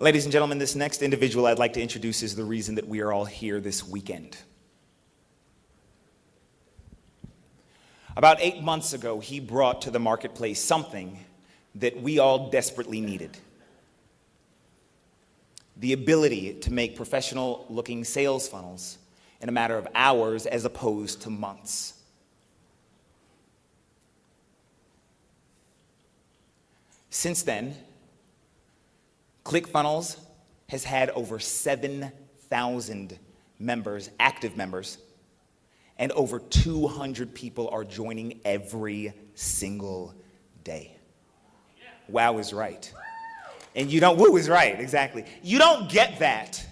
Ladies and gentlemen, this next individual I'd like to introduce is the reason that we are all here this weekend. About 8 months ago, he brought to the marketplace something that we all desperately needed. The ability to make professional-looking sales funnels in a matter of hours as opposed to months. Since then, ClickFunnels has had over 7,000 members, active members, and over 200 people are joining every single day. Wow is right. And you don't, woo is right, exactly. You don't get that.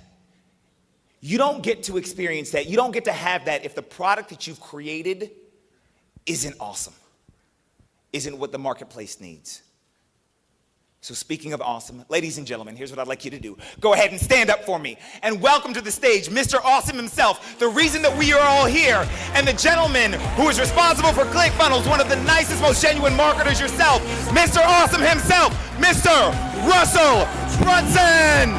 You don't get to experience that. You don't get to have that if the product that you've created isn't awesome, isn't what the marketplace needs. So speaking of awesome, ladies and gentlemen, here's what I'd like you to do. Go ahead and stand up for me and welcome to the stage Mr. Awesome himself, the reason that we are all here, and the gentleman who is responsible for ClickFunnels, one of the nicest, most genuine marketers yourself, Mr. Awesome himself, Mr. Russell Brunson.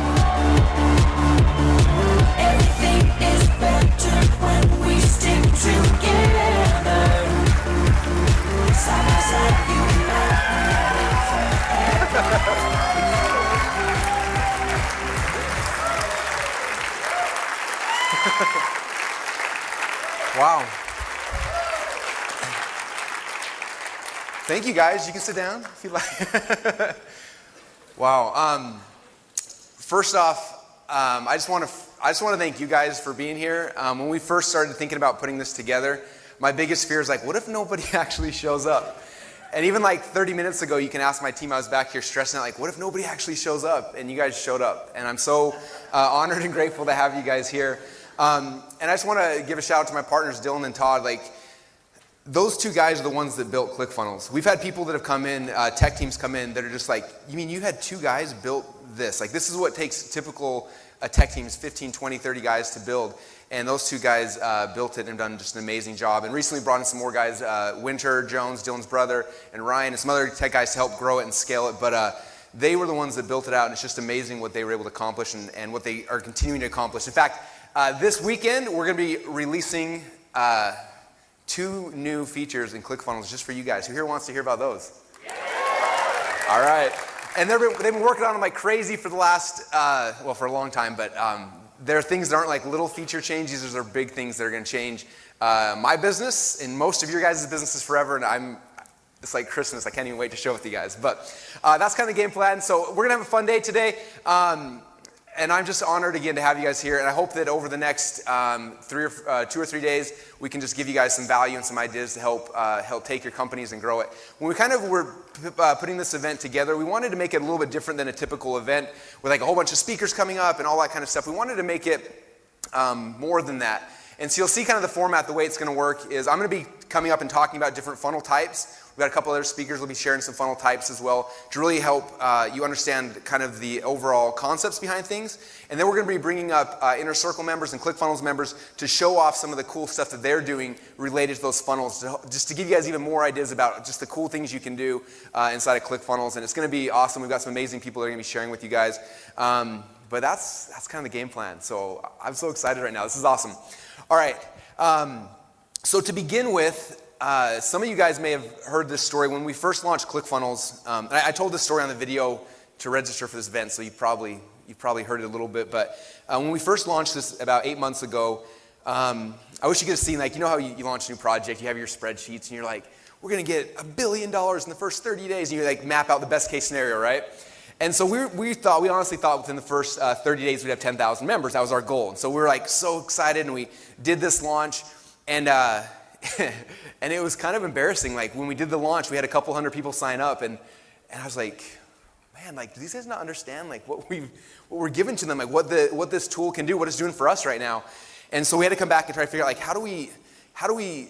Everything is better when we stick together. Side by side, you and I. Wow. Thank you, guys. You can sit down if you like. Wow. First off, I just want to thank you guys for being here. When we first started thinking about putting this together, my biggest fear is like, what if nobody actually shows up? And even like 30 minutes ago, you can ask my team, I was back here stressing out, like, what if nobody actually shows up? And you guys showed up. And I'm so honored and grateful to have you guys here. And I just want to give a shout out to my partners, Dylan and Todd. Like, those two guys are the ones that built ClickFunnels. We've had people that have come in, tech teams come in, that are just like, you mean you had two guys built this? Like, this is what takes typical tech teams, 15, 20, 30 guys to build. And those two guys built it and done just an amazing job. And recently brought in some more guys, Winter, Jones, Dylan's brother, and Ryan, and some other tech guys to help grow it and scale it. But they were the ones that built it out, and it's just amazing what they were able to accomplish and what they are continuing to accomplish. In fact, this weekend, we're going to be releasing 2 new features in ClickFunnels just for you guys. Who here wants to hear about those? Yeah. All right. And they've been working on them like crazy for the last, for a long time, but there are things that aren't like little feature changes. These are big things that are going to change my business and most of your guys' businesses forever, and it's like Christmas. I can't even wait to show it with you guys. But that's kind of the game plan. So we're going to have a fun day today. And I'm just honored again to have you guys here. And I hope that over the next 2 or 3 days, we can just give you guys some value and some ideas to help take your companies and grow it. When we kind of were putting this event together, we wanted to make it a little bit different than a typical event with like a whole bunch of speakers coming up and all that kind of stuff. We wanted to make it more than that. And so you'll see kind of the format, the way it's going to work is I'm going to be coming up and talking about different funnel types. We've got a couple other speakers who will be sharing some funnel types as well to really help you understand kind of the overall concepts behind things. And then we're going to be bringing up Inner Circle members and ClickFunnels members to show off some of the cool stuff that they're doing related to those funnels, just to give you guys even more ideas about just the cool things you can do inside of ClickFunnels. And it's going to be awesome. We've got some amazing people that are going to be sharing with you guys. But that's kind of the game plan. So I'm so excited right now. This is awesome. All right. So to begin with, some of you guys may have heard this story. When we first launched ClickFunnels, I told this story on the video to register for this event, so you've probably heard it a little bit. But when we first launched this about 8 months ago, I wish you could have seen, like, you know how you launch a new project, you have your spreadsheets, and you're like, we're going to get $1 billion in the first 30 days, and you like map out the best case scenario, right? And so we honestly thought within the first 30 days we'd have 10,000 members. That was our goal. And so we were like so excited, and we did this launch, and and it was kind of embarrassing. Like when we did the launch, we had a couple hundred people sign up, and I was like, man, like, do these guys not understand like what we're giving to them, like what this tool can do, what it's doing for us right now? And so we had to come back and try to figure out like how do we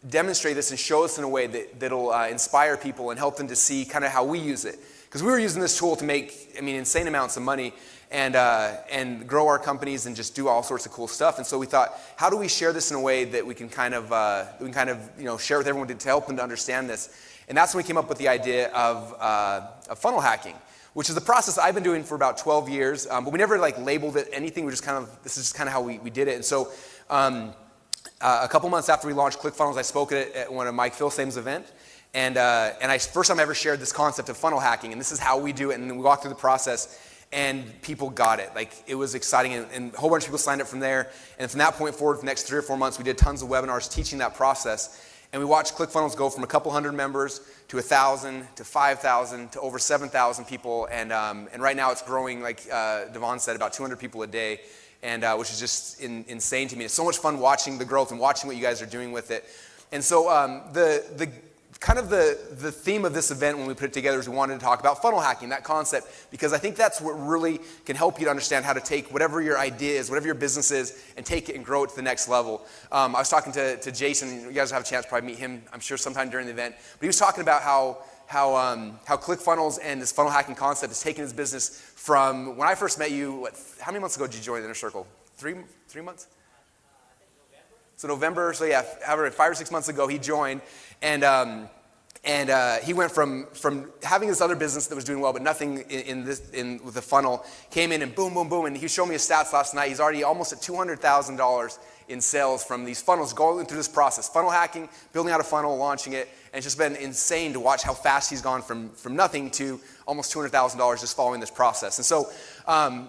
demonstrate this and show us in a way that'll inspire people and help them to see kind of how we use it. Because we were using this tool to make, insane amounts of money and grow our companies and just do all sorts of cool stuff. And so we thought, how do we share this in a way that we can kind of share with everyone to help them to understand this? And that's when we came up with the idea of funnel hacking. which is the process I've been doing for about 12 years, but we never like labeled it anything. This is just kind of how we did it. And so a couple months after we launched ClickFunnels, I spoke at one of Mike Filsame's event. And first time I ever shared this concept of funnel hacking, and this is how we do it. And then we walked through the process, and people got it. Like, it was exciting, and a whole bunch of people signed up from there. And from that point forward, for the next 3 or 4 months, we did tons of webinars teaching that process. And we watched ClickFunnels go from a couple hundred members to 1,000 to 5,000 to over 7,000 people. And right now it's growing, like Devon said, about 200 people a day, and which is just insane to me. It's so much fun watching the growth and watching what you guys are doing with it. And so the theme of this event when we put it together is we wanted to talk about funnel hacking, that concept, because I think that's what really can help you to understand how to take whatever your idea is, whatever your business is, and take it and grow it to the next level. I was talking to Jason. You guys will have a chance to probably meet him, I'm sure, sometime during the event. But he was talking about how ClickFunnels and this funnel hacking concept has taken his business from when I first met you. How many months ago did you join the Inner Circle? Three months? So November, so yeah, 5 or 6 months ago he joined, and he went from having this other business that was doing well, but nothing with the funnel, came in and boom, boom, boom, and he showed me his stats last night. He's already almost at $200,000 in sales from these funnels, going through this process, funnel hacking, building out a funnel, launching it, and it's just been insane to watch how fast he's gone from nothing to almost $200,000 just following this process. And so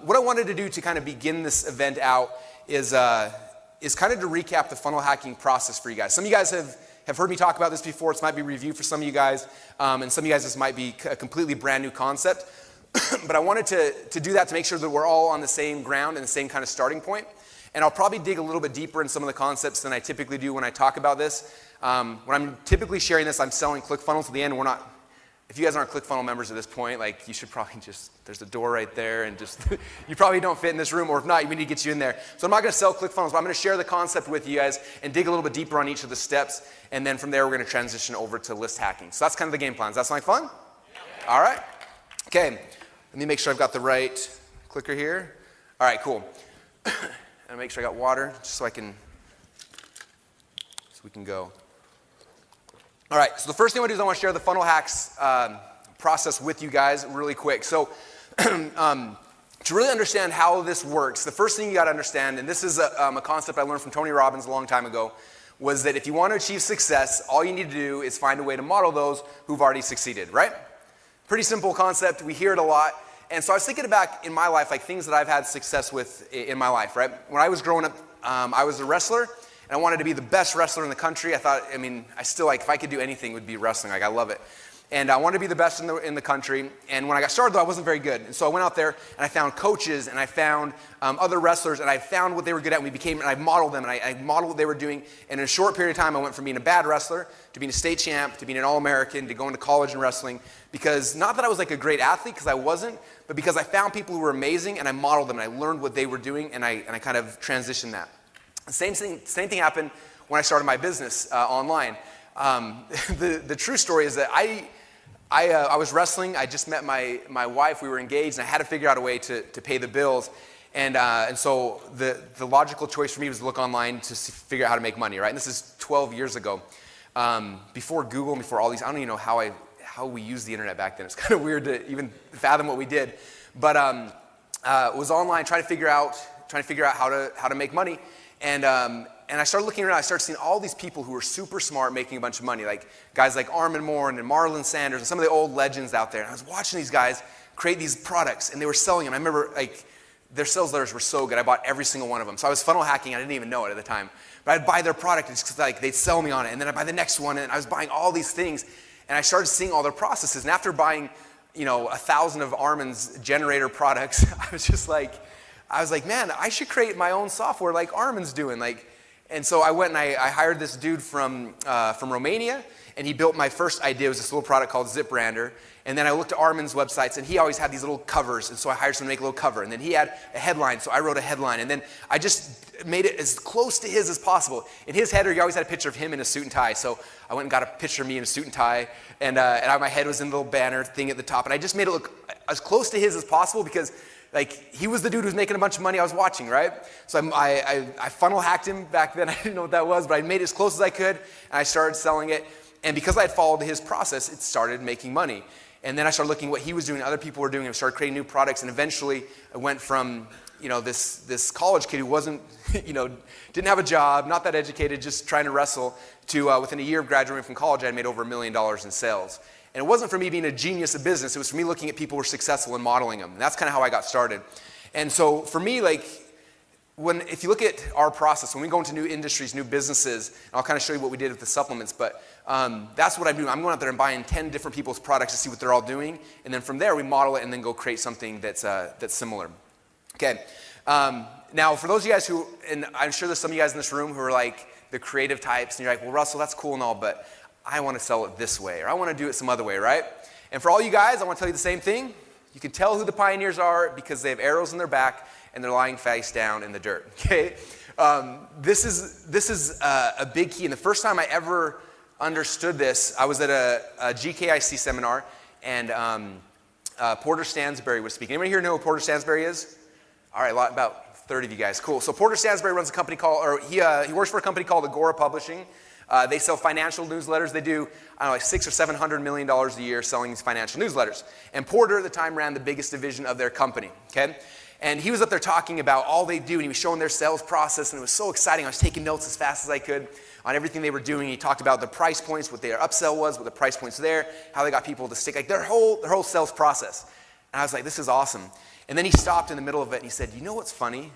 what I wanted to do to kind of begin this event out is kind of to recap the funnel hacking process for you guys. Some of you guys have heard me talk about this before. This might be review for some of you guys, and some of you guys this might be a completely brand new concept. But I wanted to do that to make sure that we're all on the same ground and the same kind of starting point. And I'll probably dig a little bit deeper in some of the concepts than I typically do when I talk about this. When I'm typically sharing this, I'm selling ClickFunnels. At the end, if you guys aren't ClickFunnels members at this point, like, you should probably there's a door right there, and you probably don't fit in this room, or if not, we need to get you in there. So I'm not going to sell ClickFunnels, but I'm going to share the concept with you guys and dig a little bit deeper on each of the steps, and then from there, we're going to transition over to list hacking. So that's kind of the game plan. Does that sound like fun? Yeah. All right. Okay. Let me make sure I've got the right clicker here. All right, cool. And make sure I got water, just so we can go. All right, so the first thing I want to do is I want to share the funnel hacks process with you guys really quick. So to really understand how this works, the first thing you got to understand, and this is a concept I learned from Tony Robbins a long time ago, was that if you want to achieve success, all you need to do is find a way to model those who've already succeeded, right? Pretty simple concept. We hear it a lot. And so I was thinking back in my life, like things that I've had success with in my life, right? When I was growing up, I was a wrestler, and I wanted to be the best wrestler in the country. I still, like, if I could do anything, it would be wrestling. Like, I love it. And I wanted to be the best in the country. And when I got started, though, I wasn't very good. And so I went out there, and I found coaches, and I found other wrestlers, and I found what they were good at, and I modeled them, and I modeled what they were doing. And in a short period of time, I went from being a bad wrestler to being a state champ, to being an All-American, to going to college and wrestling. Because not that I was like a great athlete, because I wasn't, but because I found people who were amazing, and I modeled them, and I learned what they were doing, and I kind of transitioned that. The same thing happened when I started my business online. The true story is that I was wrestling. I just met my wife. We were engaged, and I had to figure out a way to pay the bills. And so the logical choice for me was to look online to figure out how to make money, right? And this is 12 years ago. Before Google and before all these, I don't even know how we used the internet back then. It's kind of weird to even fathom what we did. But was online trying to figure out how to make money. And I started looking around. I started seeing all these people who were super smart making a bunch of money, like guys like Armin Moore and Marlon Sanders and some of the old legends out there. And I was watching these guys create these products, and they were selling them. I remember, like, their sales letters were so good. I bought every single one of them. So I was funnel hacking. I didn't even know it at the time. But I'd buy their product. It's just like they'd sell me on it, and then I'd buy the next one, and I was buying all these things. And I started seeing all their processes. And after buying, 1,000 of Armin's generator products, I was like, man, I should create my own software like Armin's doing. And so I went and I hired this dude from Romania, and he built my first idea. It was this little product called ZipBrander. And then I looked at Armin's websites, and he always had these little covers, and so I hired someone to make a little cover. And then he had a headline, so I wrote a headline. And then I just made it as close to his as possible. In his header, he always had a picture of him in a suit and tie. So I went and got a picture of me in a suit and tie, and my head was in the little banner thing at the top. And I just made it look as close to his as possible because, like, he was the dude who was making a bunch of money I was watching, right? So I funnel hacked him back then. I didn't know what that was, but I made it as close as I could, and I started selling it. And because I had followed his process, it started making money. And then I started looking at what he was doing, other people were doing, and started creating new products. And eventually I went from, this college kid who wasn't, didn't have a job, not that educated, just trying to wrestle, to within a year of graduating from college, I had made over $1 million in sales. And it wasn't for me being a genius of business, it was for me looking at people who were successful and modeling them. And that's kind of how I got started. And so for me, if you look at our process, when we go into new industries, new businesses, and I'll kind of show you what we did with the supplements, but that's what I'm doing. I'm going out there and buying 10 different people's products to see what they're all doing, and then from there we model it and then go create something that's similar. Okay. Now, for those of you guys who, and I'm sure there's some of you guys in this room who are like the creative types, and you're like, well, Russell, that's cool and all, but I want to sell it this way, or I want to do it some other way, right? And for all you guys, I want to tell you the same thing. You can tell who the pioneers are because they have arrows in their back and they're lying face down in the dirt, okay? This is a big key. And the first time I ever understood this, I was at a GKIC seminar, and Porter Stansberry was speaking. Anybody here know who Porter Stansberry is? All right, about 30 of you guys. Cool. So Porter Stansberry runs a company he works for a company called Agora Publishing. They sell financial newsletters. They do, like $600 or $700 million a year selling these financial newsletters. And Porter at the time ran the biggest division of their company, okay? And he was up there talking about all they do, and he was showing their sales process, and it was so exciting. I was taking notes as fast as I could on everything they were doing. He talked about the price points, what their upsell was, what the price points there, how they got people to stick, like their whole sales process. And I was like, this is awesome. And then he stopped in the middle of it, and he said, you know what's funny?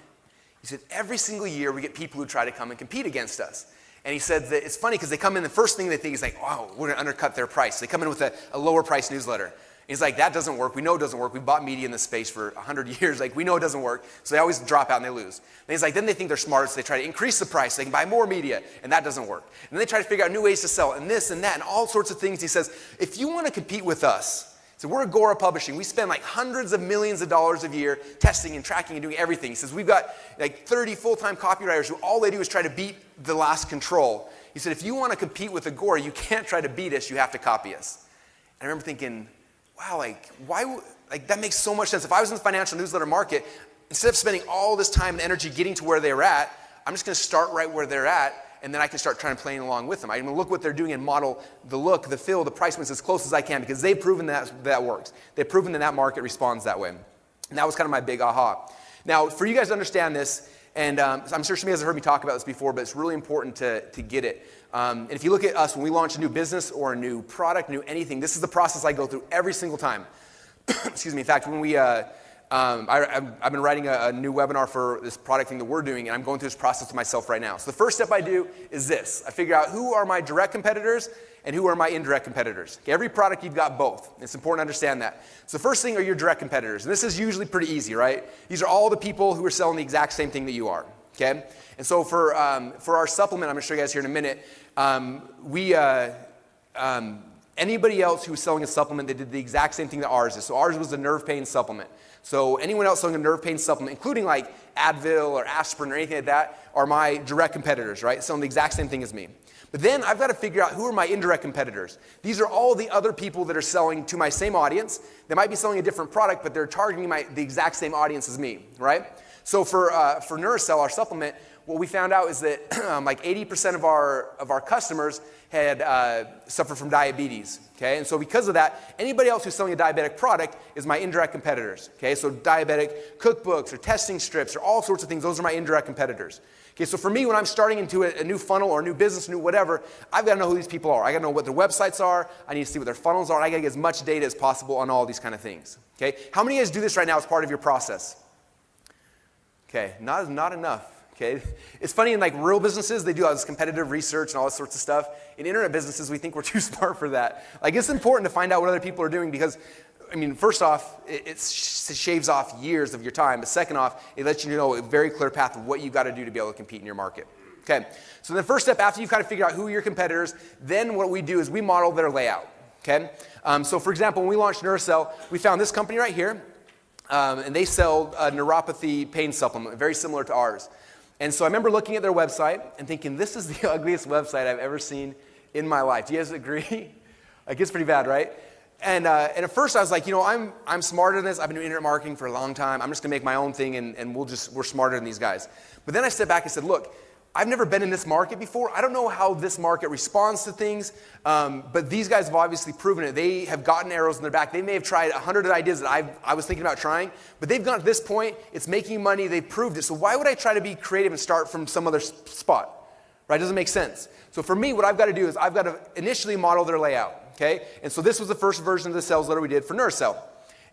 He said, every single year we get people who try to come and compete against us. And he said that it's funny because they come in, the first thing they think is like, wow, we're going to undercut their price. They come in with a lower price newsletter. And he's like, that doesn't work. We know it doesn't work. We bought media in this space for 100 years. Like, we know it doesn't work. So they always drop out and they lose. And he's like, then they think they're smart, so they try to increase the price. They can buy more media, and that doesn't work. And then they try to figure out new ways to sell it, and this and that, and all sorts of things. He says, if you want to compete with us, so we're Agora Publishing. We spend like hundreds of millions of dollars a year testing and tracking and doing everything. He says, we've got like 30 full-time copywriters who all they do is try to beat the last control. He said, if you want to compete with Agora, you can't try to beat us, you have to copy us. And I remember thinking, wow, that makes so much sense. If I was in the financial newsletter market, instead of spending all this time and energy getting to where they're at, I'm just going to start right where they're at, and then I can start trying to play along with them. I'm going to look what they're doing and model the look, the feel, the price points as close as I can, because they've proven that works. They've proven that market responds that way. And that was kind of my big aha. Now, for you guys to understand this, and I'm sure some of you guys have heard me talk about this before, but it's really important to get it. And if you look at us, when we launch a new business or a new product, new anything, this is the process I go through every single time. Excuse me. In fact, when I've been writing a new webinar for this product thing that we're doing, and I'm going through this process with myself right now. So the first step I do is this. I figure out who are my direct competitors and who are my indirect competitors. Okay, every product, you've got both. It's important to understand that. So the first thing are your direct competitors. And this is usually pretty easy, right? These are all the people who are selling the exact same thing that you are. Okay? And so for our supplement, I'm going to show you guys here in a minute, anybody else who was selling a supplement that did the exact same thing that ours is. So ours was a nerve pain supplement. So anyone else selling a nerve pain supplement, including like Advil or aspirin or anything like that, are my direct competitors, right? Selling the exact same thing as me. But then I've got to figure out who are my indirect competitors. These are all the other people that are selling to my same audience. They might be selling a different product, but they're targeting the exact same audience as me, right? So for Neurocell, our supplement, what we found out is that like 80% of our customers had suffered from diabetes, okay? And so because of that, anybody else who's selling a diabetic product is my indirect competitors, okay? So diabetic cookbooks or testing strips or all sorts of things, those are my indirect competitors. Okay, so for me, when I'm starting into a new funnel or a new business, new whatever, I've got to know who these people are. I got to know what their websites are. I need to see what their funnels are. And I got to get as much data as possible on all these kind of things, okay? How many of you guys do this right now as part of your process? Okay, not enough. Okay, it's funny in like real businesses, they do all this competitive research and all this sorts of stuff. In internet businesses, we think we're too smart for that. Like, it's important to find out what other people are doing because, I mean, first off, it shaves off years of your time. But second off, it lets you know a very clear path of what you got to do to be able to compete in your market. Okay, so the first step after you've kind of figured out who are your competitors, then what we do is we model their layout. Okay, so for example, when we launched Neurocell, we found this company right here, and they sell a neuropathy pain supplement, very similar to ours. And so I remember looking at their website and thinking, this is the ugliest website I've ever seen in my life. Do you guys agree? Like, it's pretty bad, right? And at first I was like, you know, I'm smarter than this. I've been doing internet marketing for a long time. I'm just going to make my own thing, and we're smarter than these guys. But then I stepped back and said, look, I've never been in this market before. I don't know how this market responds to things, but these guys have obviously proven it. They have gotten arrows in their back. They may have tried 100 ideas that I was thinking about trying, but they've gotten to this point. It's making money. They've proved it. So why would I try to be creative and start from some other spot? Right? It doesn't make sense. So for me, what I've got to do is I've got to initially model their layout. Okay? And so this was the first version of the sales letter we did for Neurocell.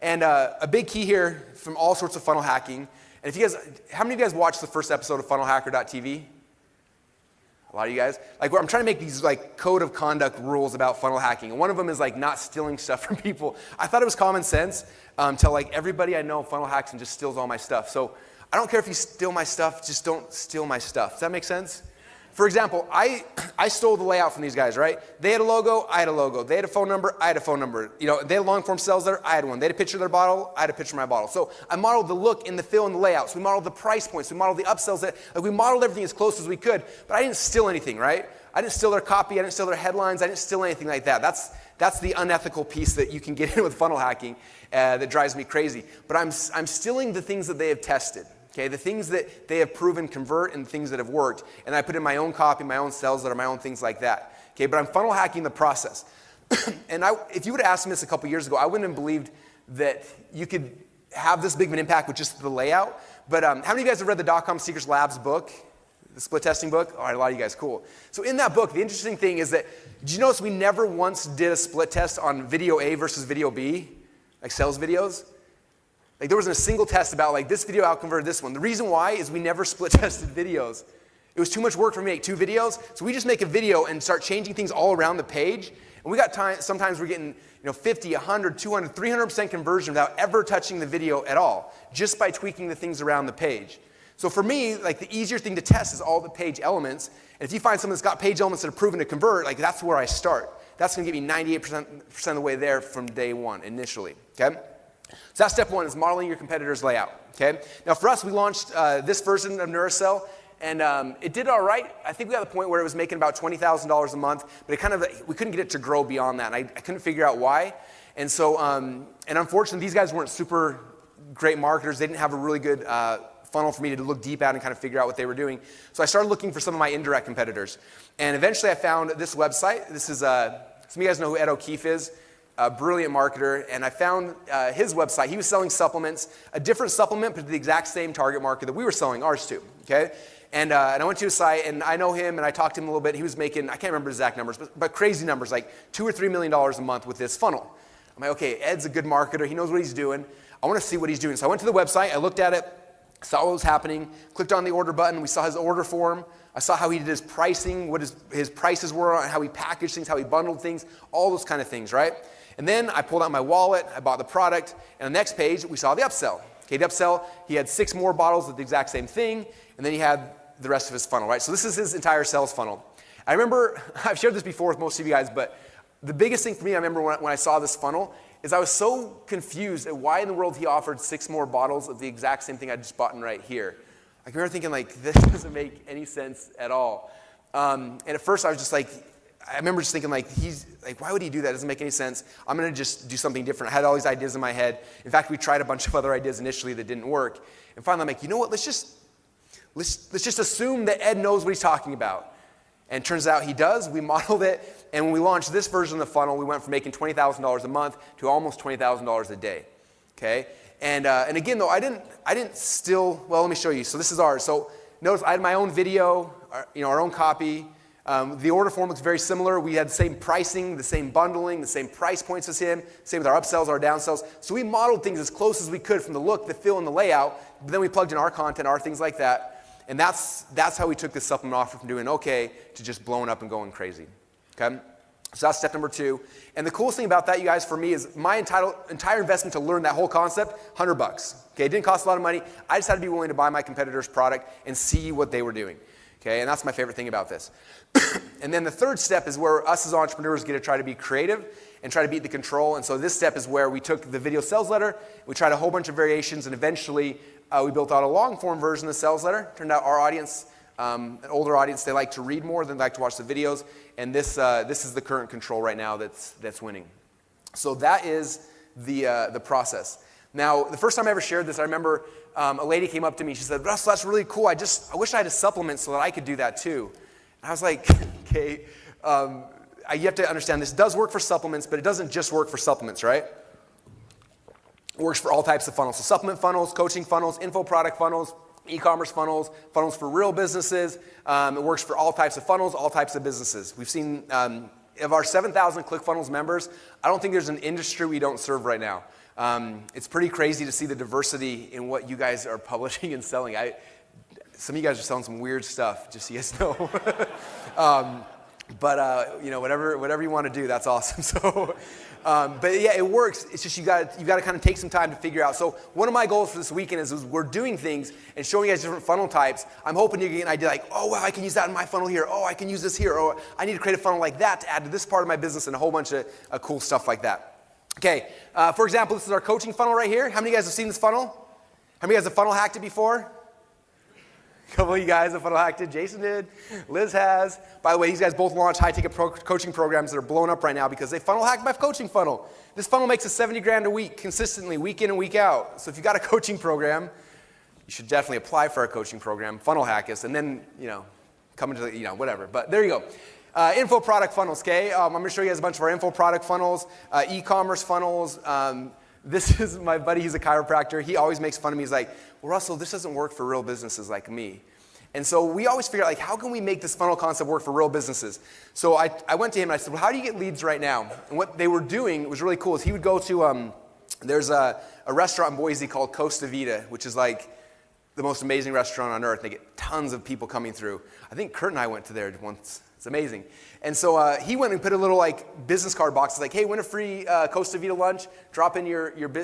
And a big key here from all sorts of funnel hacking. And if you guys, how many of you guys watched the first episode of funnelhacker.tv? A lot of you guys. Like, I'm trying to make these like code of conduct rules about funnel hacking. And one of them is like not stealing stuff from people. I thought it was common sense until like everybody I know funnel hacks and just steals all my stuff. So I don't care if you steal my stuff, just don't steal my stuff. Does that make sense? For example, I stole the layout from these guys, right? They had a logo, I had a logo. They had a phone number, I had a phone number. You know, they had a long form sales letter, I had one. They had a picture of their bottle, I had a picture of my bottle. So I modeled the look and the feel and the layouts. We modeled the price points. We modeled the upsells. Like we modeled everything as close as we could, but I didn't steal anything, right? I didn't steal their copy. I didn't steal their headlines. I didn't steal anything like that. That's the unethical piece that you can get in with funnel hacking that drives me crazy. But I'm stealing the things that they have tested. Okay, the things that they have proven convert and the things that have worked. And I put in my own copy, my own sales letter, my own things like that. Okay, but I'm funnel hacking the process. And if you would have asked me this a couple years ago, I wouldn't have believed that you could have this big of an impact with just the layout. But how many of you guys have read the Dot-Com Secrets Labs book? The split testing book? All right, a lot of you guys, cool. So in that book, the interesting thing is that, did you notice we never once did a split test on video A versus video B? Like sales videos? Like there wasn't a single test about like this video outconverted this one. The reason why is we never split tested videos. It was too much work for me to make 2 videos, so we just make a video and start changing things all around the page. And we got time, sometimes we're getting 50, 100, 200, 300% conversion without ever touching the video at all, just by tweaking the things around the page. So for me, like the easier thing to test is all the page elements. And if you find something that's got page elements that are proven to convert, like that's where I start. That's gonna get me 98% of the way there from day one initially, okay? So that's step 1, is modeling your competitor's layout, okay? Now for us, we launched this version of Neurocell, and it did all right. I think we got to the point where it was making about $20,000 a month, but we couldn't get it to grow beyond that, and I couldn't figure out why. And so, and unfortunately, these guys weren't super great marketers. They didn't have a really good funnel for me to look deep at and kind of figure out what they were doing. So I started looking for some of my indirect competitors. And eventually I found this website. This is, some of you guys know who Ed O'Keefe is. A brilliant marketer, and I found his website. He was selling supplements, a different supplement, but to the exact same target market that we were selling ours to, okay? And I went to his site, and I know him, and I talked to him a little bit. He was making, I can't remember the exact numbers, but crazy numbers, like $2 or $3 million a month with this funnel. I'm like, okay, Ed's a good marketer. He knows what he's doing. I want to see what he's doing. So I went to the website. I looked at it, saw what was happening, clicked on the order button. We saw his order form. I saw how he did his pricing, what his prices were, how he packaged things, how he bundled things, all those kind of things, right? And then I pulled out my wallet, I bought the product, and on the next page, we saw the upsell. Okay, the upsell, he had 6 more bottles of the exact same thing, and then he had the rest of his funnel, right? So this is his entire sales funnel. I remember, I've shared this before with most of you guys, but the biggest thing for me, I remember when I saw this funnel, is I was so confused at why in the world he offered 6 more bottles of the exact same thing I just bought in right here. I remember thinking, like, this doesn't make any sense at all. And at first I was just like, I remember just thinking, like, he's like, why would he do that? It doesn't make any sense. I'm going to just do something different. I had all these ideas in my head. In fact, we tried a bunch of other ideas initially that didn't work. And finally, I'm like, you know what? Let's just assume that Ed knows what he's talking about. And it turns out he does. We modeled it. And when we launched this version of the funnel, we went from making $20,000 a month to almost $20,000 a day. Okay? And again, though, I didn't steal. Well, let me show you. So this is ours. So notice I had my own video, our own copy. The order form looks very similar. We had the same pricing, the same bundling, the same price points as him, same with our upsells, our downsells. So we modeled things as close as we could from the look, the feel, and the layout, but then we plugged in our content, our things like that, and that's how we took this supplement offer from doing okay to just blowing up and going crazy, okay? So that's step number 2. And the coolest thing about that, you guys, for me, is my entire investment to learn that whole concept, $100. Okay, it didn't cost a lot of money. I just had to be willing to buy my competitor's product and see what they were doing. Okay, and that's my favorite thing about this. And then the third step is where us as entrepreneurs get to try to be creative and try to beat the control. And so this step is where we took the video sales letter, we tried a whole bunch of variations, and eventually we built out a long form version of the sales letter. Turned out our audience, an older audience, they like to read more than they like to watch the videos. And this is the current control right now that's winning. So that is the process. Now, the first time I ever shared this, I remember a lady came up to me. She said, Russell, that's really cool. I wish I had a supplement so that I could do that too. And I was like, okay, you have to understand this does work for supplements, but it doesn't just work for supplements, right? It works for all types of funnels. So supplement funnels, coaching funnels, info product funnels, e-commerce funnels, funnels for real businesses. It works for all types of funnels, all types of businesses. We've seen, of our 7,000 ClickFunnels members, I don't think there's an industry we don't serve right now. It's pretty crazy to see the diversity in what you guys are publishing and selling. Some of you guys are selling some weird stuff, just so you guys know. But whatever you want to do, that's awesome. So, but yeah, it works. It's just you got to kind of take some time to figure out. So one of my goals for this weekend is we're doing things and showing you guys different funnel types. I'm hoping you get an idea like, oh wow, I can use that in my funnel here. Oh, I can use this here. Or I need to create a funnel like that to add to this part of my business, and a whole bunch of cool stuff like that. Okay, for example, this is our coaching funnel right here. How many of you guys have seen this funnel? How many of you guys have funnel hacked it before? A couple of you guys have funnel hacked it. Jason did. Liz has. By the way, these guys both launched high-ticket coaching programs that are blowing up right now because they funnel hacked my coaching funnel. This funnel makes us 70 grand a week, consistently, week in and week out. So if you got a coaching program, you should definitely apply for a coaching program, funnel hack us, and then, come into the, whatever. But there you go. Info product funnels, okay? I'm going to show you guys a bunch of our info product funnels, e-commerce funnels. This is my buddy, he's a chiropractor. He always makes fun of me. He's like, well, Russell, this doesn't work for real businesses like me. And so we always figure out, like, how can we make this funnel concept work for real businesses? So I went to him and I said, well, how do you get leads right now? And what they were doing was really cool is he would go to, there's a restaurant in Boise called Costa Vida, which is like the most amazing restaurant on earth. They get tons of people coming through. I think Kurt and I went to there once. It's amazing. And so he went and put a little business card box. It's like, hey, win a free Costa Vida lunch. Drop in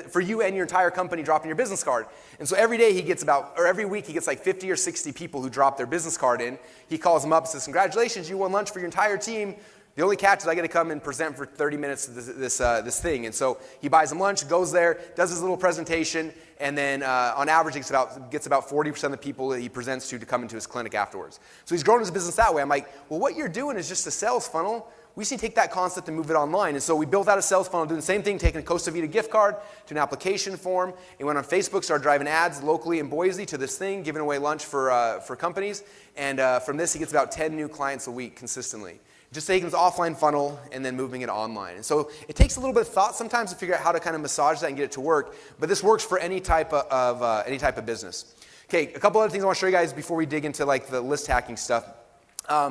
for you and your entire company, drop in your business card. And so every day he gets every week he gets like 50 or 60 people who drop their business card in. He calls them up and says, congratulations, you won lunch for your entire team. The only catch is I got to come and present for 30 minutes this thing. And so he buys them lunch, goes there, does his little presentation, and then on average gets about 40% of the people that he presents to come into his clinic afterwards. So he's grown his business that way. I'm like, well, what you're doing is just a sales funnel. We just need to take that concept and move it online. And so we built out a sales funnel, doing the same thing, taking a Costa Vida gift card to an application form. And went on Facebook, started driving ads locally in Boise to this thing, giving away lunch for companies. And from this, he gets about 10 new clients a week consistently. Just taking this offline funnel and then moving it online. And so it takes a little bit of thought sometimes to figure out how to kind of massage that and get it to work, but this works for any type of business. Okay, a couple other things I want to show you guys before we dig into the list hacking stuff.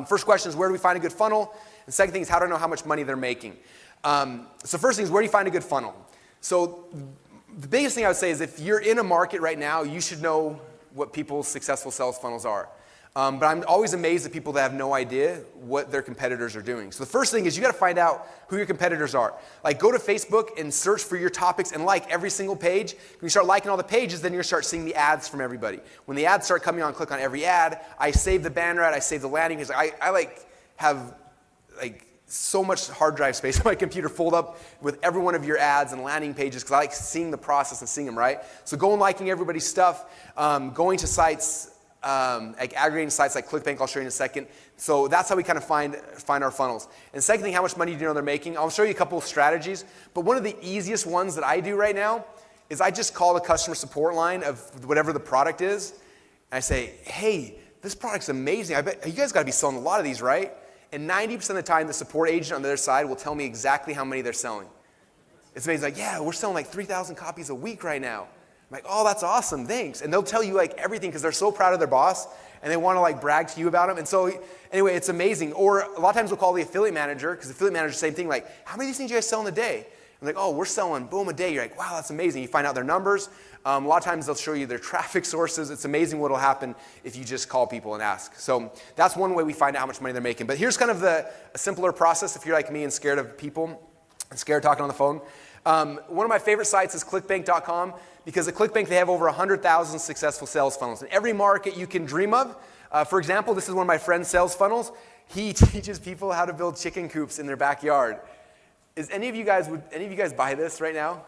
First question is, where do we find a good funnel? And second thing is, how do I know how much money they're making? So first thing is, where do you find a good funnel? So the biggest thing I would say is, if you're in a market right now, you should know what people's successful sales funnels are. But I'm always amazed at people that have no idea what their competitors are doing. So the first thing is you got to find out who your competitors are. Like, go to Facebook and search for your topics and like every single page. When you start liking all the pages, then you're going to start seeing the ads from everybody. When the ads start coming on, click on every ad. I save the banner ad, I save the landing page. I have so much hard drive space on my computer filled up with every one of your ads and landing pages because I like seeing the process and seeing them, right? So go and liking everybody's stuff, going to sites, like aggregating sites like ClickBank, I'll show you in a second. So that's how we kind of find our funnels. And the second thing, how much money do you know they're making? I'll show you a couple of strategies, but one of the easiest ones that I do right now is I just call the customer support line of whatever the product is, and I say, hey, this product's amazing. I bet you guys got to be selling a lot of these, right? And 90% of the time, the support agent on the other side will tell me exactly how many they're selling. It's amazing. Like, yeah, we're selling like 3,000 copies a week right now. I'm like, oh, that's awesome, thanks. And they'll tell you everything because they're so proud of their boss and they want to brag to you about them. And so anyway, it's amazing. Or a lot of times we'll call the affiliate manager because the affiliate manager, same thing, like, how many of these things do you guys sell in a day? I'm like, oh, we're selling, boom, a day. You're like, wow, that's amazing. You find out their numbers. A lot of times they'll show you their traffic sources. It's amazing what will happen if you just call people and ask. So that's one way we find out how much money they're making. But here's kind of a simpler process if you're like me and scared of people and scared talking on the phone. One of my favorite sites is clickbank.com because at ClickBank they have over 100,000 successful sales funnels in every market you can dream of. For example, this is one of my friend's sales funnels. He teaches people how to build chicken coops in their backyard. Would any of you guys buy this right now?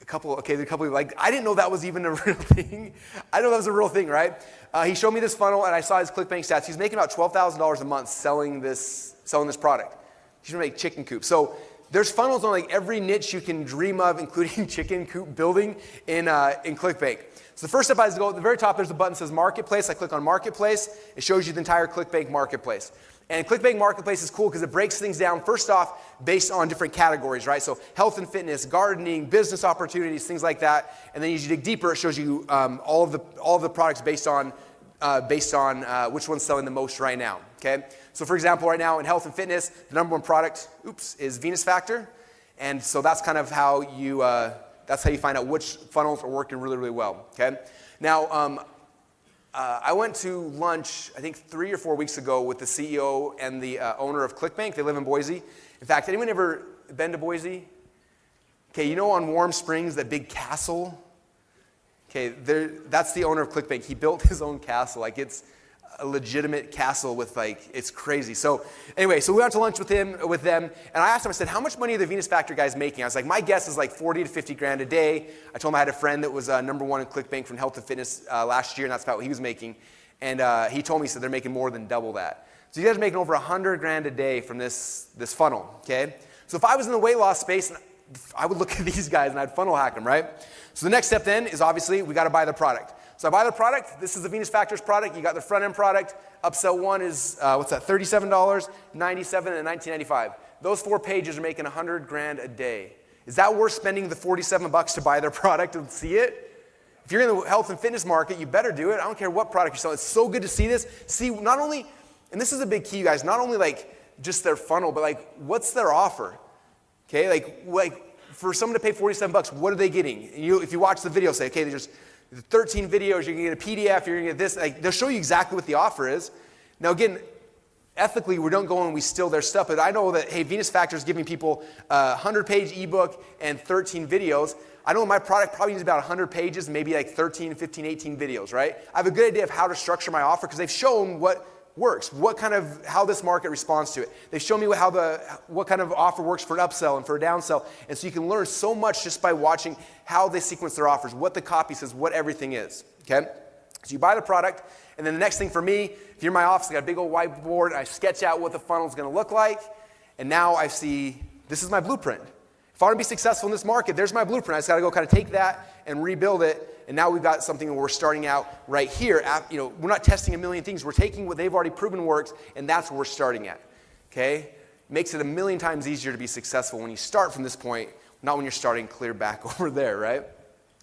A couple, I didn't know that was even a real thing. I know that was a real thing, right? He showed me this funnel and I saw his ClickBank stats. He's making about $12,000 a month selling this product. He's gonna make chicken coops. So there's funnels on like every niche you can dream of, including chicken coop building in ClickBank. So the first step is to go at the very top, there's a button that says Marketplace. I click on Marketplace. It shows you the entire ClickBank Marketplace. And ClickBank Marketplace is cool because it breaks things down, first off, based on different categories, right? So health and fitness, gardening, business opportunities, things like that. And then as you dig deeper, it shows you all of the products based on which one's selling the most right now, okay? So for example, right now in health and fitness, the number one product, is Venus Factor. And so that's kind of how you find out which funnels are working really, really well, okay? Now, I went to lunch, I think 3 or 4 weeks ago with the CEO and the owner of ClickBank. They live in Boise. In fact, anyone ever been to Boise? Okay, you know on Warm Springs, that big castle? Okay, that's the owner of ClickBank. He built his own castle. Like, it's a legitimate castle with, like, it's crazy. So anyway, so we went to lunch with them, and I asked him, I said, how much money are the Venus Factor guys making? I was like, my guess is like 40 to 50 grand a day. I told him I had a friend that was number one in ClickBank from health and fitness last year, and that's about what he was making. And he told me, he said they're making more than double that. So you guys are making over 100 grand a day from this funnel, okay? So if I was in the weight loss space, I would look at these guys and I'd funnel hack them, right? So the next step then is obviously we got to buy the product. So I buy the product. This is the Venus Factors product. You got the front end product. Upsell one is, what's that, $37, $97, and $19.95. Those 4 pages are making 100 grand a day. Is that worth spending the $47 to buy their product and see it? If you're in the health and fitness market, you better do it. I don't care what product you're selling. It's so good to see this. See, not only, and this is a big key, you guys, not only like just their funnel, but like what's their offer? Okay, like for someone to pay $47, what are they getting? If you watch the video, say, okay, there's 13 videos, you're gonna get a PDF, you're gonna get this, like, they'll show you exactly what the offer is. Now again, ethically, we don't go and we steal their stuff, but I know that, hey, Venus Factor is giving people a 100-page ebook and 13 videos. I know my product probably needs about 100 pages, maybe like 13, 15, 18 videos, right? I have a good idea of how to structure my offer because they've shown what works, how this market responds to it. They've shown me what kind of offer works for an upsell and for a downsell. And so you can learn so much just by watching how they sequence their offers, what the copy says, what everything is, okay? So you buy the product, and then the next thing for me, if you're in my office, I got a big old whiteboard, I sketch out what the funnel is gonna look like, and now I see, this is my blueprint. If I want to be successful in this market, there's my blueprint. I just got to go kind of take that and rebuild it. And now we've got something where we're starting out right here. We're not testing a million things. We're taking what they've already proven works, and that's where we're starting at. Okay? Makes it a million times easier to be successful when you start from this point, not when you're starting clear back over there, right?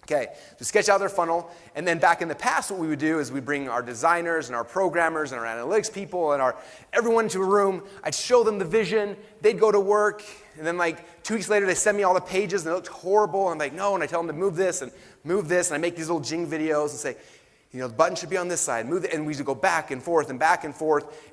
Okay, so sketch out their funnel, and then back in the past, what we would do is we bring our designers and our programmers and our analytics people and everyone into a room. I'd show them the vision. They'd go to work, and then like 2 weeks later, they send me all the pages, and they looked horrible. I'm like, no, and I tell them to move this, and I make these little jing videos and say, the button should be on this side, move it, and we used to go back and forth,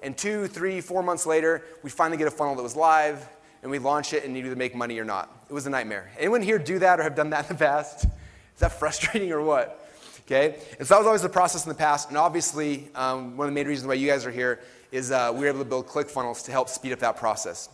and 2, 3, 4 months later, we finally get a funnel that was live, and we launch it, and you either make money or not. It was a nightmare. Anyone here do that or have done that in the past? Is that frustrating or what? Okay, and so that was always the process in the past, and obviously one of the main reasons why you guys are here is we were able to build ClickFunnels to help speed up that process.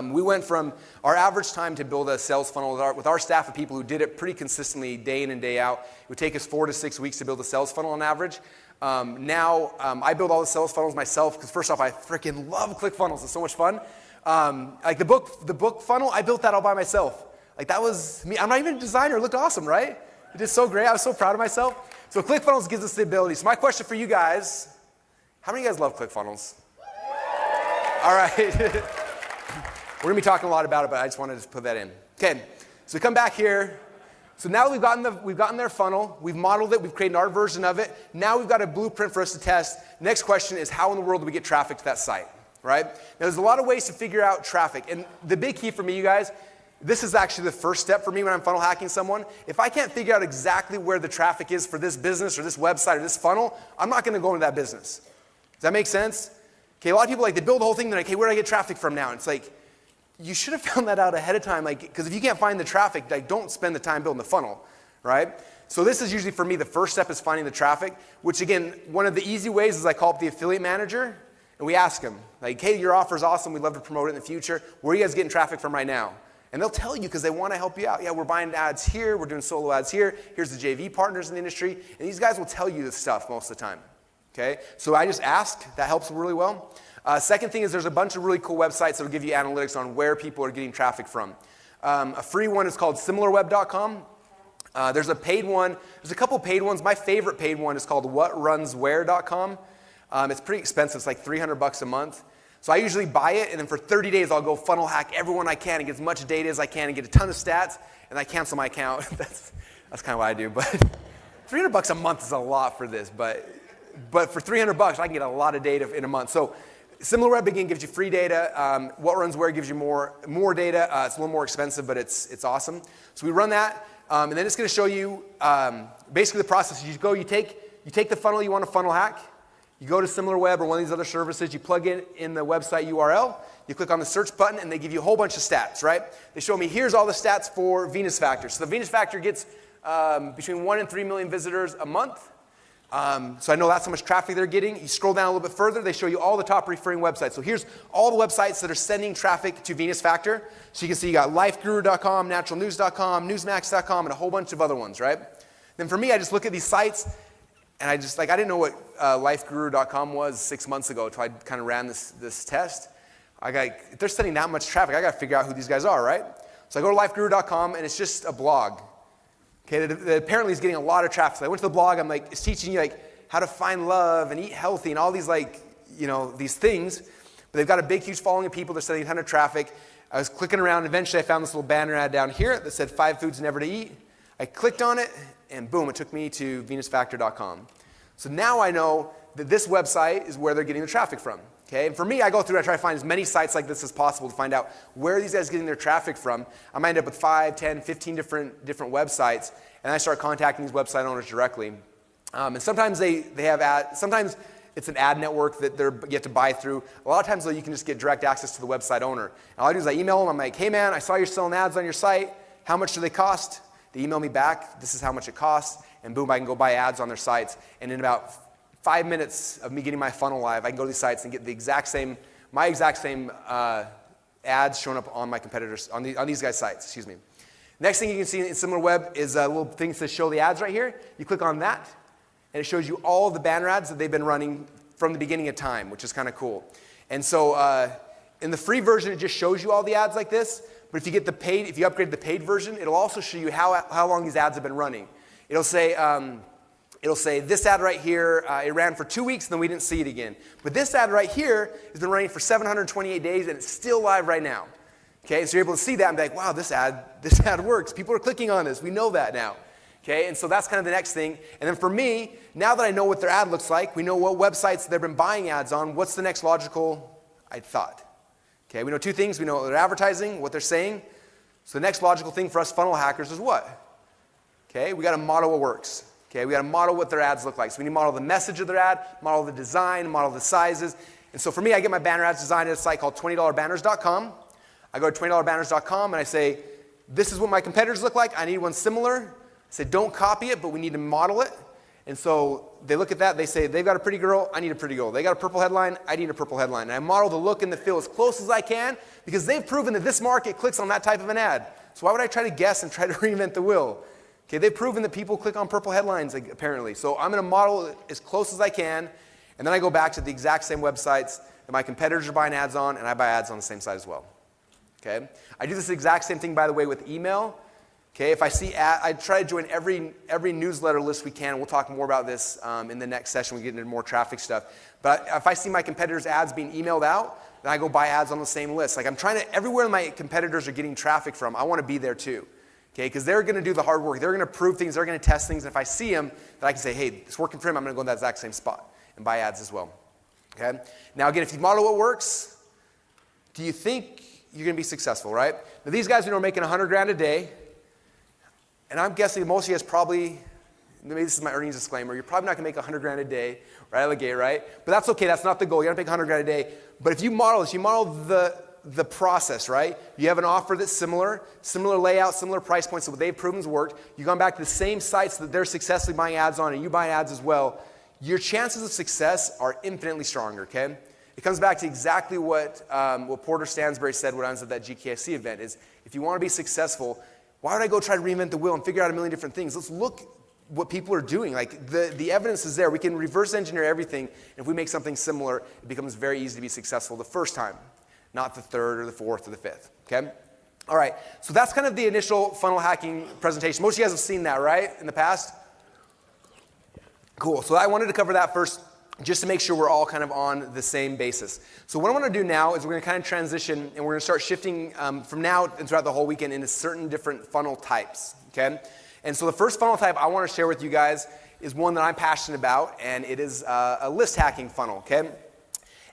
We went from our average time to build a sales funnel with our staff of people who did it pretty consistently day in and day out. It would take us 4 to 6 weeks to build a sales funnel on average. Now I build all the sales funnels myself because first off, I freaking love ClickFunnels. It's so much fun. Like the book funnel, I built that all by myself. Like that was me. I'm not even a designer. It looked awesome, right? It did so great. I was so proud of myself. So ClickFunnels gives us the ability. So my question for you guys, how many of you guys love ClickFunnels? All right. We're going to be talking a lot about it, but I just wanted to put that in. Okay, so we come back here. So now that we've gotten their funnel, we've modeled it, we've created our version of it. Now we've got a blueprint for us to test. Next question is, how in the world do we get traffic to that site, right? Now there's a lot of ways to figure out traffic. And the big key for me, you guys, this is actually the first step for me when I'm funnel hacking someone. If I can't figure out exactly where the traffic is for this business or this website or this funnel, I'm not going to go into that business. Does that make sense? Okay, a lot of people, they build the whole thing, they're like, hey, where do I get traffic from now? And it's like, you should have found that out ahead of time, because if you can't find the traffic, don't spend the time building the funnel, right? So this is usually, for me, the first step is finding the traffic, which again, one of the easy ways is I call up the affiliate manager, and we ask them, hey, your offer is awesome, we'd love to promote it in the future. Where are you guys getting traffic from right now? And they'll tell you because they want to help you out. Yeah, we're buying ads here, we're doing solo ads here, here's the JV partners in the industry, and these guys will tell you this stuff most of the time, Okay, so I just ask. That helps really well. Second thing is there's a bunch of really cool websites that will give you analytics on where people are getting traffic from. A free one is called SimilarWeb.com. There's a paid one. There's a couple paid ones. My favorite paid one is called WhatRunsWhere.com. It's pretty expensive. It's like $300 a month. So I usually buy it, and then for 30 days I'll go funnel hack everyone I can and get as much data as I can and get a ton of stats, and I cancel my account. That's kind of what I do. But $300 a month is a lot for this. But for $300 I can get a lot of data in a month. So SimilarWeb again gives you free data. WhatRunsWhere gives you more data. It's a little more expensive, but it's awesome. So we run that, and then it's going to show you basically the process. You take the funnel you want to funnel hack. You go to SimilarWeb or one of these other services, you plug in the website URL, you click on the search button, and they give you a whole bunch of stats, right? They show me, here's all the stats for Venus Factor. So the Venus Factor gets between 1 and 3 million visitors a month. So I know that's how much traffic they're getting. You scroll down a little bit further, they show you all the top referring websites. So here's all the websites that are sending traffic to Venus Factor. So you can see you got lifeguru.com, naturalnews.com, newsmax.com, and a whole bunch of other ones, right? Then for me, I just look at these sites, and I didn't know what lifeguru.com was 6 months ago until I kind of ran this test. If they're sending that much traffic, I got to figure out who these guys are, right? So I go to lifeguru.com, and it's just a blog. Okay, that apparently is getting a lot of traffic. So I went to the blog. I'm like, it's teaching you how to find love and eat healthy and all these these things. But they've got a big, huge following of people. They're sending a ton of traffic. I was clicking around. Eventually, I found this little banner ad down here that said 5 foods never to eat. I clicked on it, and boom, it took me to venusfactor.com. So now I know that this website is where they're getting the traffic from. Okay, and for me, I go through and I try to find as many sites like this as possible to find out where these guys are getting their traffic from. I might end up with 5, 10, 15 different websites, and I start contacting these website owners directly. And sometimes they have ads. Sometimes it's an ad network that you have to buy through. A lot of times, though, you can just get direct access to the website owner. And all I do is I email them. I'm like, hey, man, I saw you're selling ads on your site. How much do they cost? They email me back. This is how much it costs. And boom, I can go buy ads on their sites. And in about 5 minutes of me getting my funnel live, I can go to these sites and get my exact same ads showing up on my competitors, on these guys' sites, excuse me. Next thing you can see in SimilarWeb is a little thing that says show the ads right here. You click on that, and it shows you all the banner ads that they've been running from the beginning of time, which is kind of cool. And so in the free version, it just shows you all the ads like this. But if you upgrade the paid version, it'll also show you how long these ads have been running. It'll say this ad right here, it ran for 2 weeks, and then we didn't see it again. But this ad right here has been running for 728 days, and it's still live right now. Okay, so you're able to see that and be like, wow, this ad works. People are clicking on this. We know that now. Okay, and so that's kind of the next thing. And then for me, now that I know what their ad looks like, we know what websites they've been buying ads on, what's the next logical thought? Okay, we know 2 things. We know what they're advertising, what they're saying. So the next logical thing for us funnel hackers is what? Okay, we got to model what works. Okay, we got to model what their ads look like. So we need to model the message of their ad, model the design, model the sizes. And so for me, I get my banner ads designed at a site called $20banners.com. I go to $20banners.com and I say, this is what my competitors look like. I need one similar. I say, don't copy it, but we need to model it. And so they look at that. They say, they've got a pretty girl. I need a pretty girl. They got a purple headline. I need a purple headline. And I model the look and the feel as close as I can because they've proven that this market clicks on that type of an ad. So why would I try to guess and try to reinvent the wheel? Okay, they've proven that people click on purple headlines, apparently. So I'm going to model it as close as I can, and then I go back to the exact same websites that my competitors are buying ads on, and I buy ads on the same site as well. Okay, I do this exact same thing, by the way, with email. Okay, if I see I try to join every newsletter list we can. We'll talk more about this in the next session. We get into more traffic stuff. But if I see my competitors' ads being emailed out, then I go buy ads on the same list. Like I'm trying to, everywhere my competitors are getting traffic from, I want to be there too. Okay, because they're going to do the hard work. They're going to prove things. They're going to test things. And if I see them, then I can say, hey, it's working for him. I'm going to go in that exact same spot and buy ads as well. Okay. Now, again, if you model what works, do you think you're going to be successful, right? Now, these guys are making $100,000 a day. And I'm guessing most of you guys probably, maybe this is my earnings disclaimer, you're probably not going to make $100,000 a day right out of the gate, right? But that's okay. That's not the goal. You're going to make $100,000 a day. But if you model this, you model the process, right? You have an offer that's similar layout, similar price points, so what they've proven's worked. You've gone back to the same sites that they're successfully buying ads on, and you buy ads as well. Your chances of success are infinitely stronger, okay? It comes back to exactly what Porter Stansberry said when I was at that GKIC event, is if you want to be successful, why would I go try to reinvent the wheel and figure out a million different things? Let's look what people are doing. Like the evidence is there. We can reverse engineer everything. And if we make something similar, it becomes very easy to be successful the first time, not the third or the fourth or the fifth, okay? All right, so that's kind of the initial funnel hacking presentation. Most of you guys have seen that, right, in the past? Cool, so I wanted to cover that first just to make sure we're all kind of on the same basis. So what I want to do now is we're going to kind of transition and we're going to start shifting from now and throughout the whole weekend into certain different funnel types, okay? And so the first funnel type I want to share with you guys is one that I'm passionate about, and it is a list hacking funnel, okay?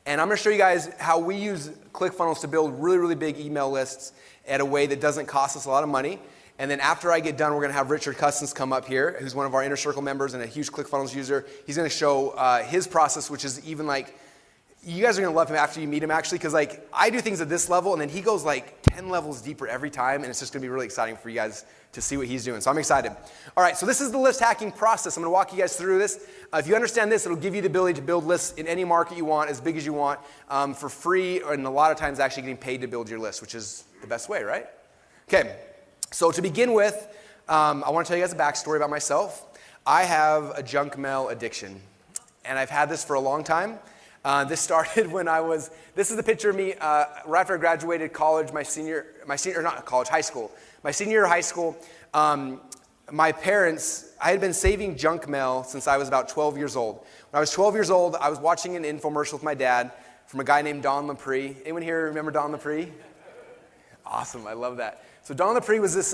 And I'm going to show you guys how we use ClickFunnels to build really, really big email lists at a way that doesn't cost us a lot of money. And then after I get done, we're going to have Richard Custins come up here, who's one of our Inner Circle members and a huge ClickFunnels user. He's going to show his process, which is even like, you guys are going to love him after you meet him, actually, because like I do things at this level, and then he goes like 10 levels deeper every time, and it's just going to be really exciting for you guys to see what he's doing. So I'm excited. All right, so this is the list hacking process. I'm going to walk you guys through this. If you understand this, it'll give you the ability to build lists in any market you want, as big as you want, for free, and a lot of times actually getting paid to build your list, which is the best way, right? Okay, so to begin with, I want to tell you guys a backstory about myself. I have a junk mail addiction, and I've had this for a long time. This started when this is the picture of me right after I graduated college, high school. My senior year of high school, my parents, I had been saving junk mail since I was about 12 years old. When I was 12 years old, I was watching an infomercial with my dad from a guy named Don Lapre. Anyone here remember Don Lapre? Awesome, I love that. So Don Lapre was this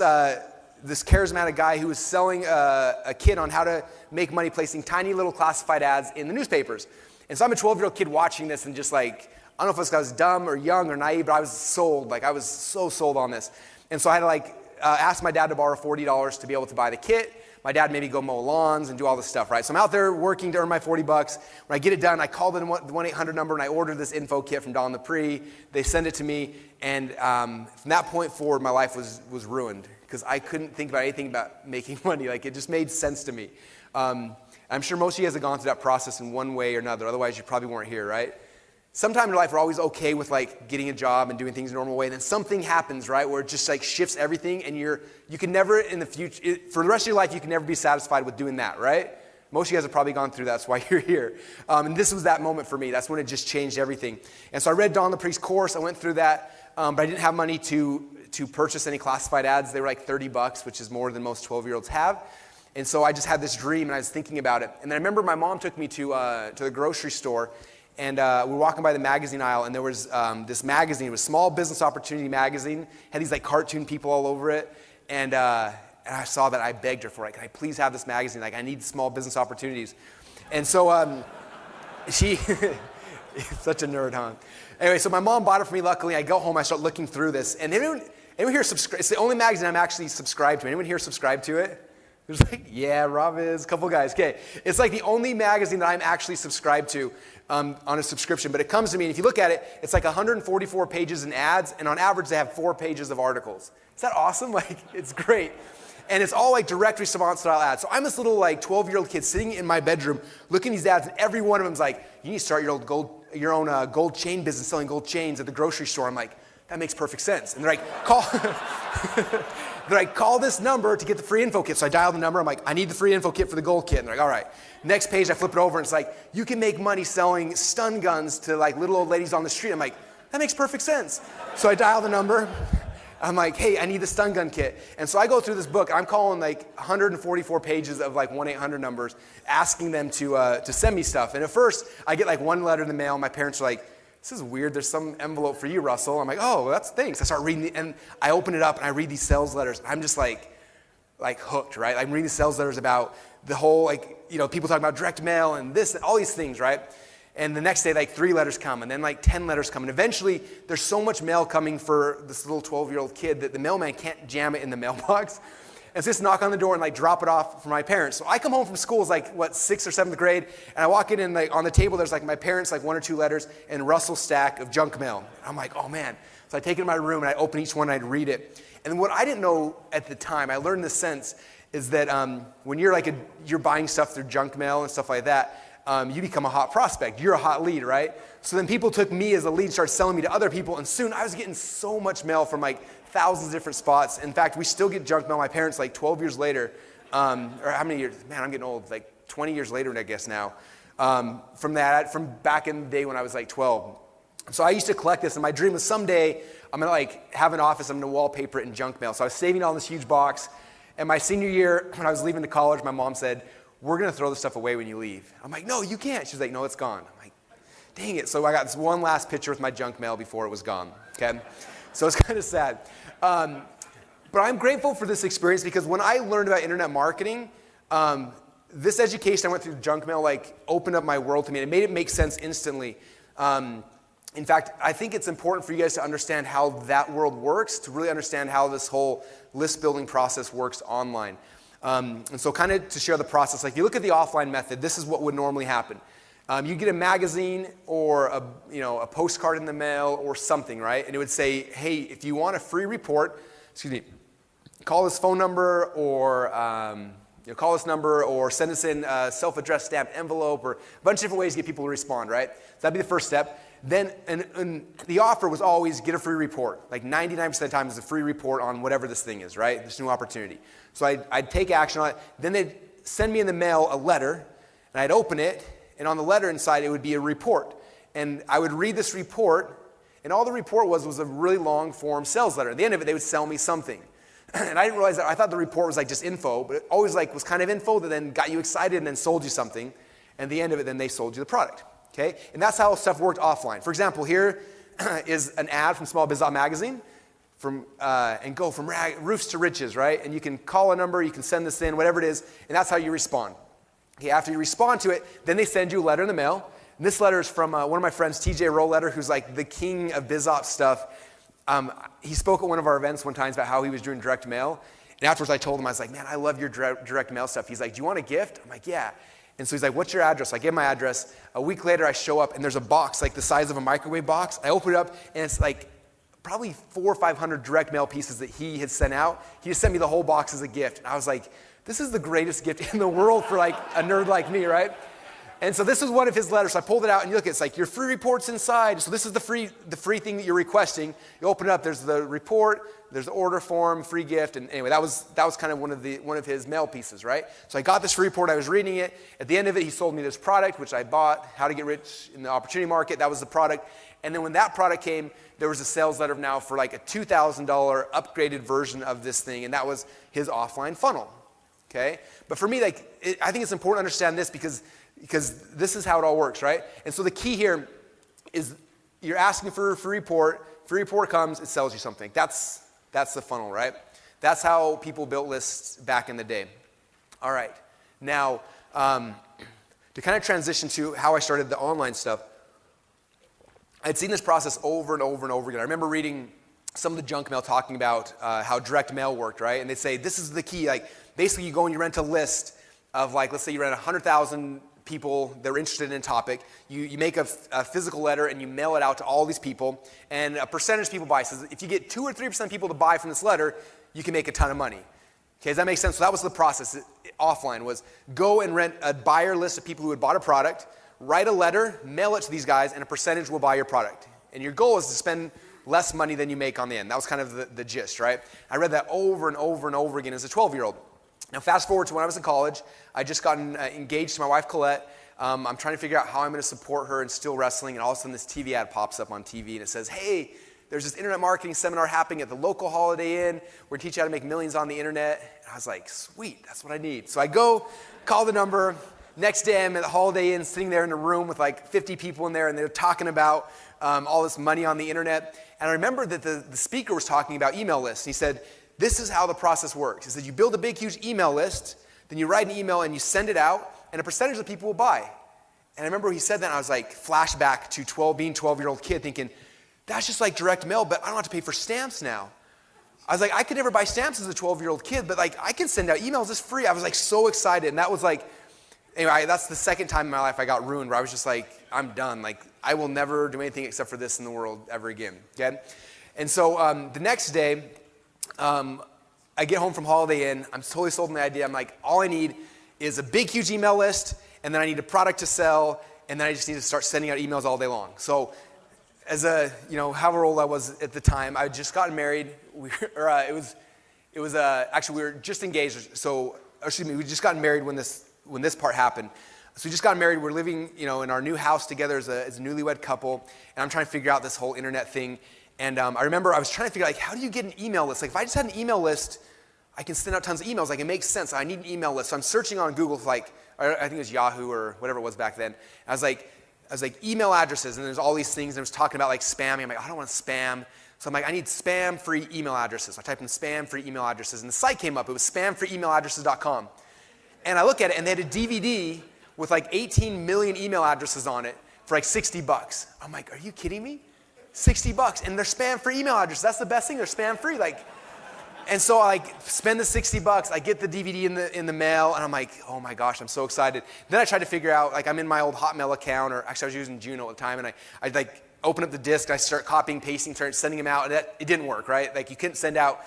charismatic guy who was selling a kit on how to make money placing tiny little classified ads in the newspapers. And so I'm a 12-year-old kid watching this and just like, I don't know if I was dumb or young or naive, but I was sold. Like I was so sold on this. And so I had to like ask my dad to borrow $40 to be able to buy the kit. My dad made me go mow lawns and do all this stuff, right? So I'm out there working to earn my $40. When I get it done, I call the 1-800 number and I order this info kit from Don Lapre. They send it to me, and from that point forward, my life was ruined because I couldn't think about anything about making money. Like it just made sense to me. I'm sure most of you guys have gone through that process in one way or another. Otherwise, you probably weren't here, right? Sometime in your life, we're always okay with like getting a job and doing things the normal way. And then something happens, right, where it just like shifts everything, and you can never in the future, for the rest of your life, you can never be satisfied with doing that, right? Most of you guys have probably gone through that. That's why you're here. And this was that moment for me. That's when it just changed everything. And so I read Don Lapre's course. I went through that, but I didn't have money to purchase any classified ads. They were like $30, which is more than most 12-year-olds have. And so I just had this dream, and I was thinking about it. And then I remember my mom took me to the grocery store, and we were walking by the magazine aisle, and there was this magazine. It was Small Business Opportunity Magazine. Had these like cartoon people all over it. And I saw that. I begged her for it. Can I please have this magazine? Like, I need small business opportunities. And so she, such a nerd, huh? Anyway, so my mom bought it for me, luckily. I go home, I start looking through this. And anyone here subscribe? It's the only magazine I'm actually subscribed to. Anyone here subscribe to it? There's like, yeah, Rob is, a couple guys. Okay, it's like the only magazine that I'm actually subscribed to on a subscription. But it comes to me, and if you look at it, it's like 144 pages in ads, and on average, they have 4 pages of articles. Is that awesome? Like, it's great. And it's all like direct response style ads. So I'm this little like 12-year-old kid sitting in my bedroom looking at these ads, and every one of them's like, you need to start your own gold chain business selling gold chains at the grocery store. I'm like, that makes perfect sense. And they're like, call this number to get the free info kit. So I dial the number. I'm like, I need the free info kit for the gold kit. And they're like, all right. Next page, I flip it over, and it's like, you can make money selling stun guns to like little old ladies on the street. I'm like, that makes perfect sense. So I dial the number. I'm like, hey, I need the stun gun kit. And so I go through this book. I'm calling like 144 pages of like 1-800 numbers, asking them to send me stuff. And at first, I get like one letter in the mail. My parents are like, this is weird. There's some envelope for you, Russell. I'm like, oh, that's thanks. I start reading it, and I open it up, and I read these sales letters. I'm just like hooked, right? I'm reading the sales letters about the whole, like, you know, people talking about direct mail and this, and all these things, right? And the next day, like 3 letters come, and then like 10 letters come. And eventually, there's so much mail coming for this little 12-year-old kid that the mailman can't jam it in the mailbox. And so just knock on the door and like drop it off for my parents. So I come home from school, it's like, 6th or 7th grade, and I walk in, and like on the table, there's like my parents, like 1 or 2 letters, and Russell's stack of junk mail. And I'm like, oh man. So I take it in my room, and I open each one, and I'd read it. And what I didn't know at the time, I learned this sense, is that when you're you're buying stuff through junk mail and stuff like that, you become a hot prospect. You're a hot lead, right? So then people took me as a lead, started selling me to other people, and soon I was getting so much mail from like thousands of different spots. In fact, we still get junk mail. My parents, like 12 years later, or how many years? Man, I'm getting old. Like 20 years later, I guess now. From back in the day when I was like 12. So I used to collect this, and my dream was someday I'm gonna like have an office, I'm gonna wallpaper it in junk mail. So I was saving it all in this huge box. And my senior year, when I was leaving to college, my mom said, we're gonna throw this stuff away when you leave. I'm like, no, you can't. She's like, no, it's gone. I'm like, dang it. So I got this one last picture with my junk mail before it was gone, okay? So it's kind of sad. But I'm grateful for this experience because when I learned about internet marketing, this education I went through junk mail like opened up my world to me. It made it make sense instantly. In fact, I think it's important for you guys to understand how that world works, to really understand how this whole list building process works online. And so kind of to share the process, like you look at the offline method, this is what would normally happen. You get a magazine or a postcard in the mail or something, right? And it would say, hey, if you want a free report, call this phone number or call this number or send us in a self-addressed stamped envelope or a bunch of different ways to get people to respond, right? So that'd be the first step. Then, and the offer was always get a free report. Like 99% of the time is a free report on whatever this thing is, right? This new opportunity. So I'd take action on it. Then they'd send me in the mail a letter, and I'd open it, and on the letter inside it would be a report. And I would read this report, and all the report was a really long form sales letter. At the end of it, they would sell me something. And I didn't realize that. I thought the report was like just info, but it always like was kind of info that then got you excited and then sold you something. And at the end of it, then they sold you the product. Okay? And that's how stuff worked offline. For example, here is an ad from Small Biz Magazine and go from roofs to riches, right? And you can call a number, you can send this in, whatever it is, and that's how you respond. Okay, after you respond to it, then they send you a letter in the mail. And this letter is from one of my friends, TJ Roletter, who's like the king of BizOps stuff. He spoke at one of our events one time about how he was doing direct mail. And afterwards I told him, I was like, man, I love your direct mail stuff. He's like, do you want a gift? I'm like, yeah. And so he's like, what's your address? I gave him my address. A week later, I show up, and there's a box like the size of a microwave box. I open it up, and it's like probably 400 or 500 direct mail pieces that he had sent out. He just sent me the whole box as a gift. And I was like, this is the greatest gift in the world for like a nerd like me, right? And so this was one of his letters. So I pulled it out, and you look, it's like your free report's inside. So this is the free thing that you're requesting. You open it up, there's the report, there's the order form, free gift, and anyway, that was kind of one of his mail pieces, right? So I got this free report, I was reading it. At the end of it, he sold me this product, which I bought, How to Get Rich in the Opportunity Market. That was the product. And then when that product came, there was a sales letter now for like a $2,000 upgraded version of this thing, and that was his offline funnel. Okay? But for me, I think it's important to understand this because this is how it all works, right? And so the key here is you're asking for a free report comes, it sells you something. That's the funnel, right? That's how people built lists back in the day. All right. Now, to kind of transition to how I started the online stuff, I'd seen this process over and over and over again. I remember reading some of the junk mail talking about how direct mail worked, right? And they'd say, this is the key. Like, basically, you go and you rent a list of, like, let's say you rent 100,000 people that are interested in a topic. You make a physical letter and you mail it out to all these people, and a percentage of people buy. So if you get 2 or 3% of people to buy from this letter, you can make a ton of money. Okay, does that make sense? So that was the process offline, was go and rent a buyer list of people who had bought a product, write a letter, mail it to these guys, and a percentage will buy your product. And your goal is to spend less money than you make on the end. That was kind of the gist, right? I read that over and over and over again as a 12-year-old. Now, fast forward to when I was in college. I just gotten engaged to my wife, Colette. I'm trying to figure out how I'm going to support her in still wrestling, and all of a sudden this TV ad pops up on TV, and it says, hey, there's this internet marketing seminar happening at the local Holiday Inn. We're teaching how to make millions on the internet. And I was like, sweet, that's what I need. So I go, call the number. Next day, I'm at the Holiday Inn, sitting there in a room with like 50 people in there, and they're talking about all this money on the internet. And I remember that the speaker was talking about email lists. And he said, this is how the process works. He said, you build a big, huge email list, then you write an email and you send it out, and a percentage of people will buy. And I remember he said that, and I was like, flashback to being a 12-year-old kid thinking, that's just like direct mail, but I don't have to pay for stamps now. I was like, I could never buy stamps as a 12-year-old kid, but like I can send out emails, it's free. I was like so excited, and that was like, anyway, that's the second time in my life I got ruined, where I was just like, I'm done. Like, I will never do anything except for this in the world ever again, okay? And so the next day, I get home from Holiday Inn. I'm totally sold on the idea. I'm like, all I need is a big, huge email list, and then I need a product to sell, and then I just need to start sending out emails all day long. So as a, however old I was at the time, I had just gotten married. Actually, we were just engaged. So we just got married when this part happened. So we just got married. We're living, in our new house together as a newlywed couple, and I'm trying to figure out this whole internet thing. And I remember I was trying to figure out, how do you get an email list? Like, if I just had an email list, I can send out tons of emails. Like, it makes sense. I need an email list. So I'm searching on Google for I think it was Yahoo or whatever it was back then. I was like email addresses, and there's all these things. And I was talking about spamming. I'm like, I don't want spam. So I'm like, I need spam-free email addresses. So I typed in spam-free email addresses, and the site came up. It was spamfreeemailaddresses.com. And I look at it, and they had a DVD with 18 million email addresses on it for $60. I'm like, are you kidding me? $60, and they're spam-free email addresses. That's the best thing. They're spam-free. And so I spend the $60. I get the DVD in the mail, and I'm like, oh my gosh, I'm so excited. Then I tried to figure out, I'm in my old Hotmail account, or actually I was using Juno at the time, and I open up the disk, I start copying, pasting, start sending them out, and it didn't work, right? You couldn't send out,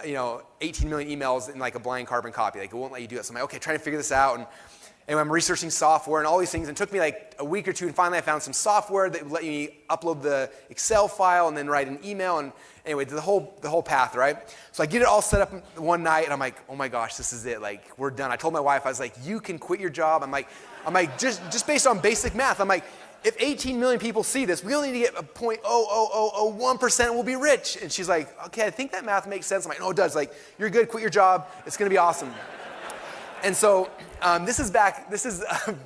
18 million emails in a blind carbon copy. It won't let you do it. So I'm like, okay, trying to figure this out, and anyway, I'm researching software and all these things. And it took me a week or two, and finally I found some software that would let me upload the Excel file and then write an email. And anyway, the whole path, right? So I get it all set up one night, and I'm like, oh my gosh, this is it. We're done. I told my wife, I was like, you can quit your job. I'm like, just based on basic math, I'm like, if 18 million people see this, we only need to get a 0.00001% we'll be rich. And she's like, okay, I think that math makes sense. I'm like, no, it does. You're good. Quit your job. It's going to be awesome. And so this is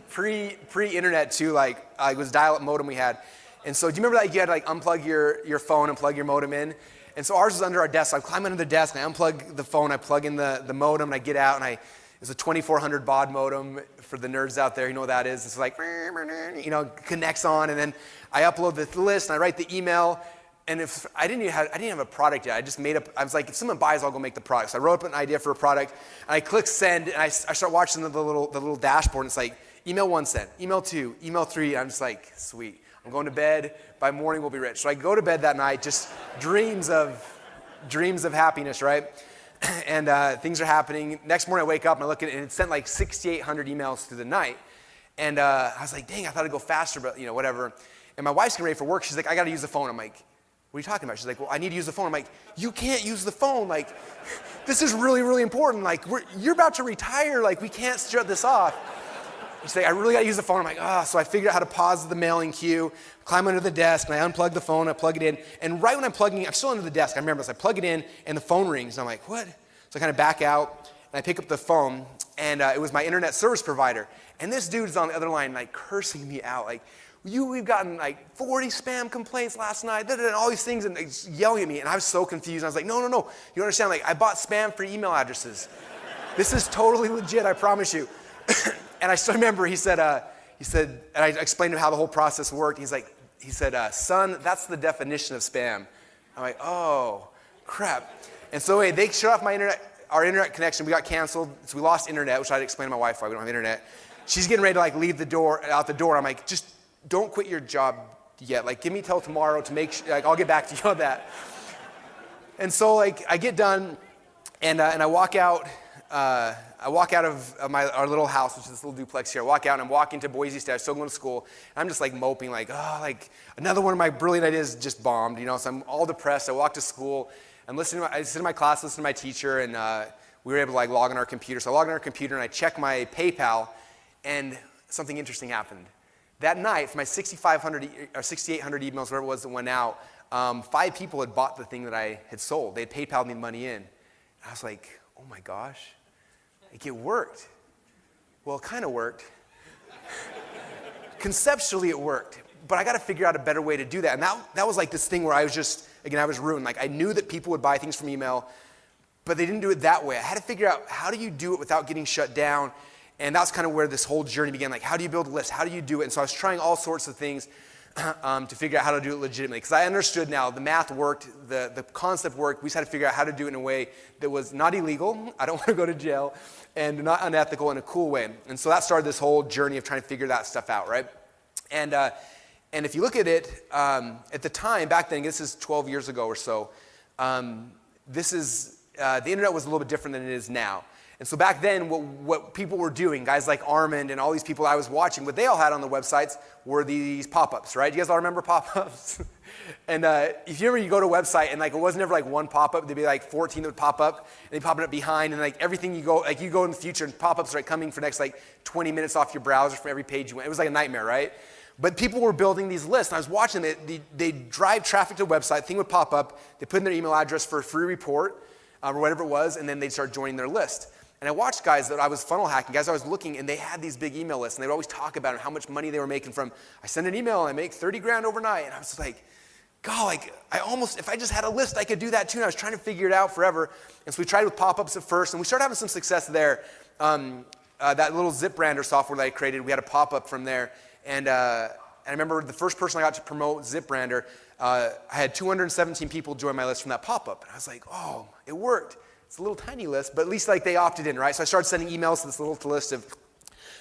pre-internet too. It was dial-up modem we had. And so do you remember that you had to unplug your phone and plug your modem in? And so ours was under our desk. So I climb under the desk and I unplug the phone. I plug in the modem and I get out, and it's a 2400 baud modem for the nerds out there. You know what that is? It's connects on, and then I upload the list and I write the email. And if I didn't have a product yet. I just made up. I was like, if someone buys, I'll go make the product. So I wrote up an idea for a product, and I click send, and I start watching the little dashboard. And it's email 1 sent, email 2, email 3. I'm just like, sweet. I'm going to bed. By morning, we'll be rich. So I go to bed that night, just dreams of happiness, right? And things are happening. Next morning, I wake up and I look at it, and it sent 6,800 emails through the night. And I was like, dang, I thought it'd go faster, but whatever. And my wife's getting ready for work. She's like, I got to use the phone. I'm like, what are you talking about? She's like, well, I need to use the phone. I'm like, you can't use the phone. This is really, really important. You're about to retire. We can't shut this off. She's like, I really got to use the phone. I'm like, So I figured out how to pause the mailing queue, climb under the desk, and I unplug the phone, I plug it in. And right when I'm plugging it, I'm still under the desk. I remember this. I plug it in, and the phone rings. And I'm like, what? So I kind of back out, and I pick up the phone, and it was my internet service provider. And this dude is on the other line, cursing me out. We've gotten 40 spam complaints last night, and all these things, and yelling at me. And I was so confused. I was like, no. You don't understand. I bought spam-free email addresses. This is totally legit, I promise you. And I still remember he said, and I explained to him how the whole process worked. He said, son, that's the definition of spam. I'm like, oh, crap. And so anyway, they shut off our internet connection. We got canceled, so we lost internet, which I had to explain to my wife why we don't have internet. She's getting ready to leave out the door. I'm like, just don't quit your job yet. Give me till tomorrow to make sure, I'll get back to you on that. And so I get done, and I walk out. I walk out of our little house, which is this little duplex here. I walk out, and I'm walking to Boise State. I'm still going to school. And I'm just moping, another one of my brilliant ideas just bombed, So I'm all depressed. I walk to school. I sit in my class, listen to my teacher, and we were able to log on our computer. So I log on our computer, and I check my PayPal, and something interesting happened. That night, for my 6,500 or 6,800 emails, whatever it was that went out, 5 people had bought the thing that I had sold. They had PayPal'd me the money in. I was like, oh my gosh, it worked. Well, it kind of worked. Conceptually, it worked. But I got to figure out a better way to do that. And that was this thing where I was just, I was ruined. I knew that people would buy things from email, but they didn't do it that way. I had to figure out, how do you do it without getting shut down? And that's kind of where this whole journey began. How do you build a list? How do you do it? And so I was trying all sorts of things to figure out how to do it legitimately. Because I understood now the math worked, the concept worked. We just had to figure out how to do it in a way that was not illegal. I don't want to go to jail. And not unethical, in a cool way. And so that started this whole journey of trying to figure that stuff out, right? And if you look at it, at the time, back then, this is 12 years ago or so, the internet was a little bit different than it is now. And so back then, what people were doing, guys like Armand and all these people I was watching, what they all had on the websites were these pop-ups, right? You guys all remember pop-ups? And if you remember, you go to a website and like it wasn't ever like one pop-up, there'd be like 14 that would pop up, and they pop it up behind, and like everything you go in the future, and pop-ups are like coming for next like 20 minutes off your browser from every page you went. It was like a nightmare, right? But people were building these lists, and I was watching it. They'd drive traffic to the website, thing would pop up, they put in their email address for a free report, or whatever it was, and then they'd start joining their list. And I watched guys that I was funnel hacking, guys I was looking, and they had these big email lists, and they would always talk about how much money they were making from, I send an email and I make 30 grand overnight. And I was just like, God, like if I just had a list, I could do that too. And I was trying to figure it out forever. And so we tried with pop-ups at first, and we started having some success there. That little ZipBrander software that I created, we had a pop-up from there. And I remember the first person I got to promote ZipBrander, I had 217 people join my list from that pop-up. And I was like, oh, it worked. It's a little tiny list, but at least like they opted in, right? So I started sending emails to this little list of,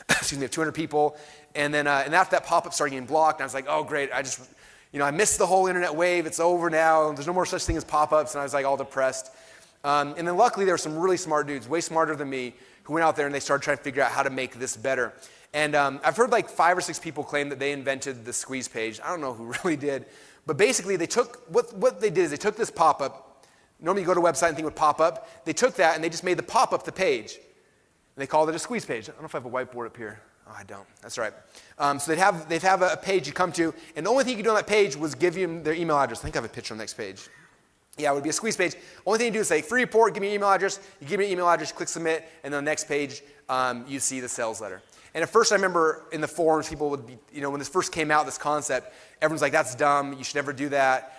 of 200 people. And then and after that pop-up started getting blocked, and I was like, oh, great. I missed the whole internet wave. It's over now. There's no more such thing as pop-ups. And I was like all depressed. And then luckily there were some really smart dudes, way smarter than me, who went out there and they started trying to figure out how to make this better. And I've heard like 5 or 6 people claim that they invented the squeeze page. I don't know who really did. But basically they took, what they did is they took this pop-up. Normally you go to a website and thing would pop up. They took that and they just made the pop-up the page. And they called it a squeeze page. I don't know if I have a whiteboard up here. Oh, I don't. That's right. So they'd have a page you come to, and the only thing you could do on that page was give them their email address. I think I have a picture on the next page. Yeah, it would be a squeeze page. Only thing you do is say, free report, give me your email address. You give me your email address, click submit, and on the next page, you see the sales letter. And at first I remember in the forums, people would be, when this first came out, this concept, everyone's like, that's dumb, you should never do that.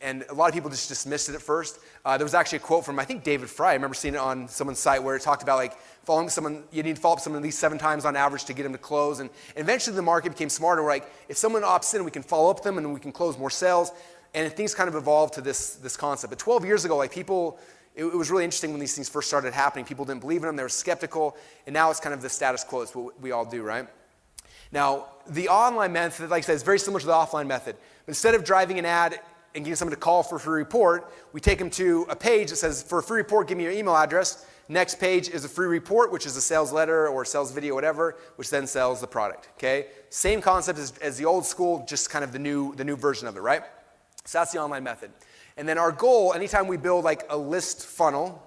And a lot of people just dismissed it at first. There was actually a quote from, I think, David Fry. I remember seeing it on someone's site where it talked about like following someone, you need to follow up someone at least 7 times on average to get them to close. And eventually the market became smarter. We're like, if someone opts in, we can follow up them and we can close more sales. And things kind of evolved to this concept. But 12 years ago, like people, it was really interesting when these things first started happening. People didn't believe in them. They were skeptical. And now it's kind of the status quo. It's what we all do, right? Now, the online method, like I said, is very similar to the offline method. But instead of driving an ad and getting someone to call for a free report, we take them to a page that says, for a free report, give me your email address. Next page is a free report, which is a sales letter or a sales video, whatever, which then sells the product, okay? Same concept as the old school, just kind of the new version of it, right? So that's the online method. And then our goal, anytime we build like a list funnel,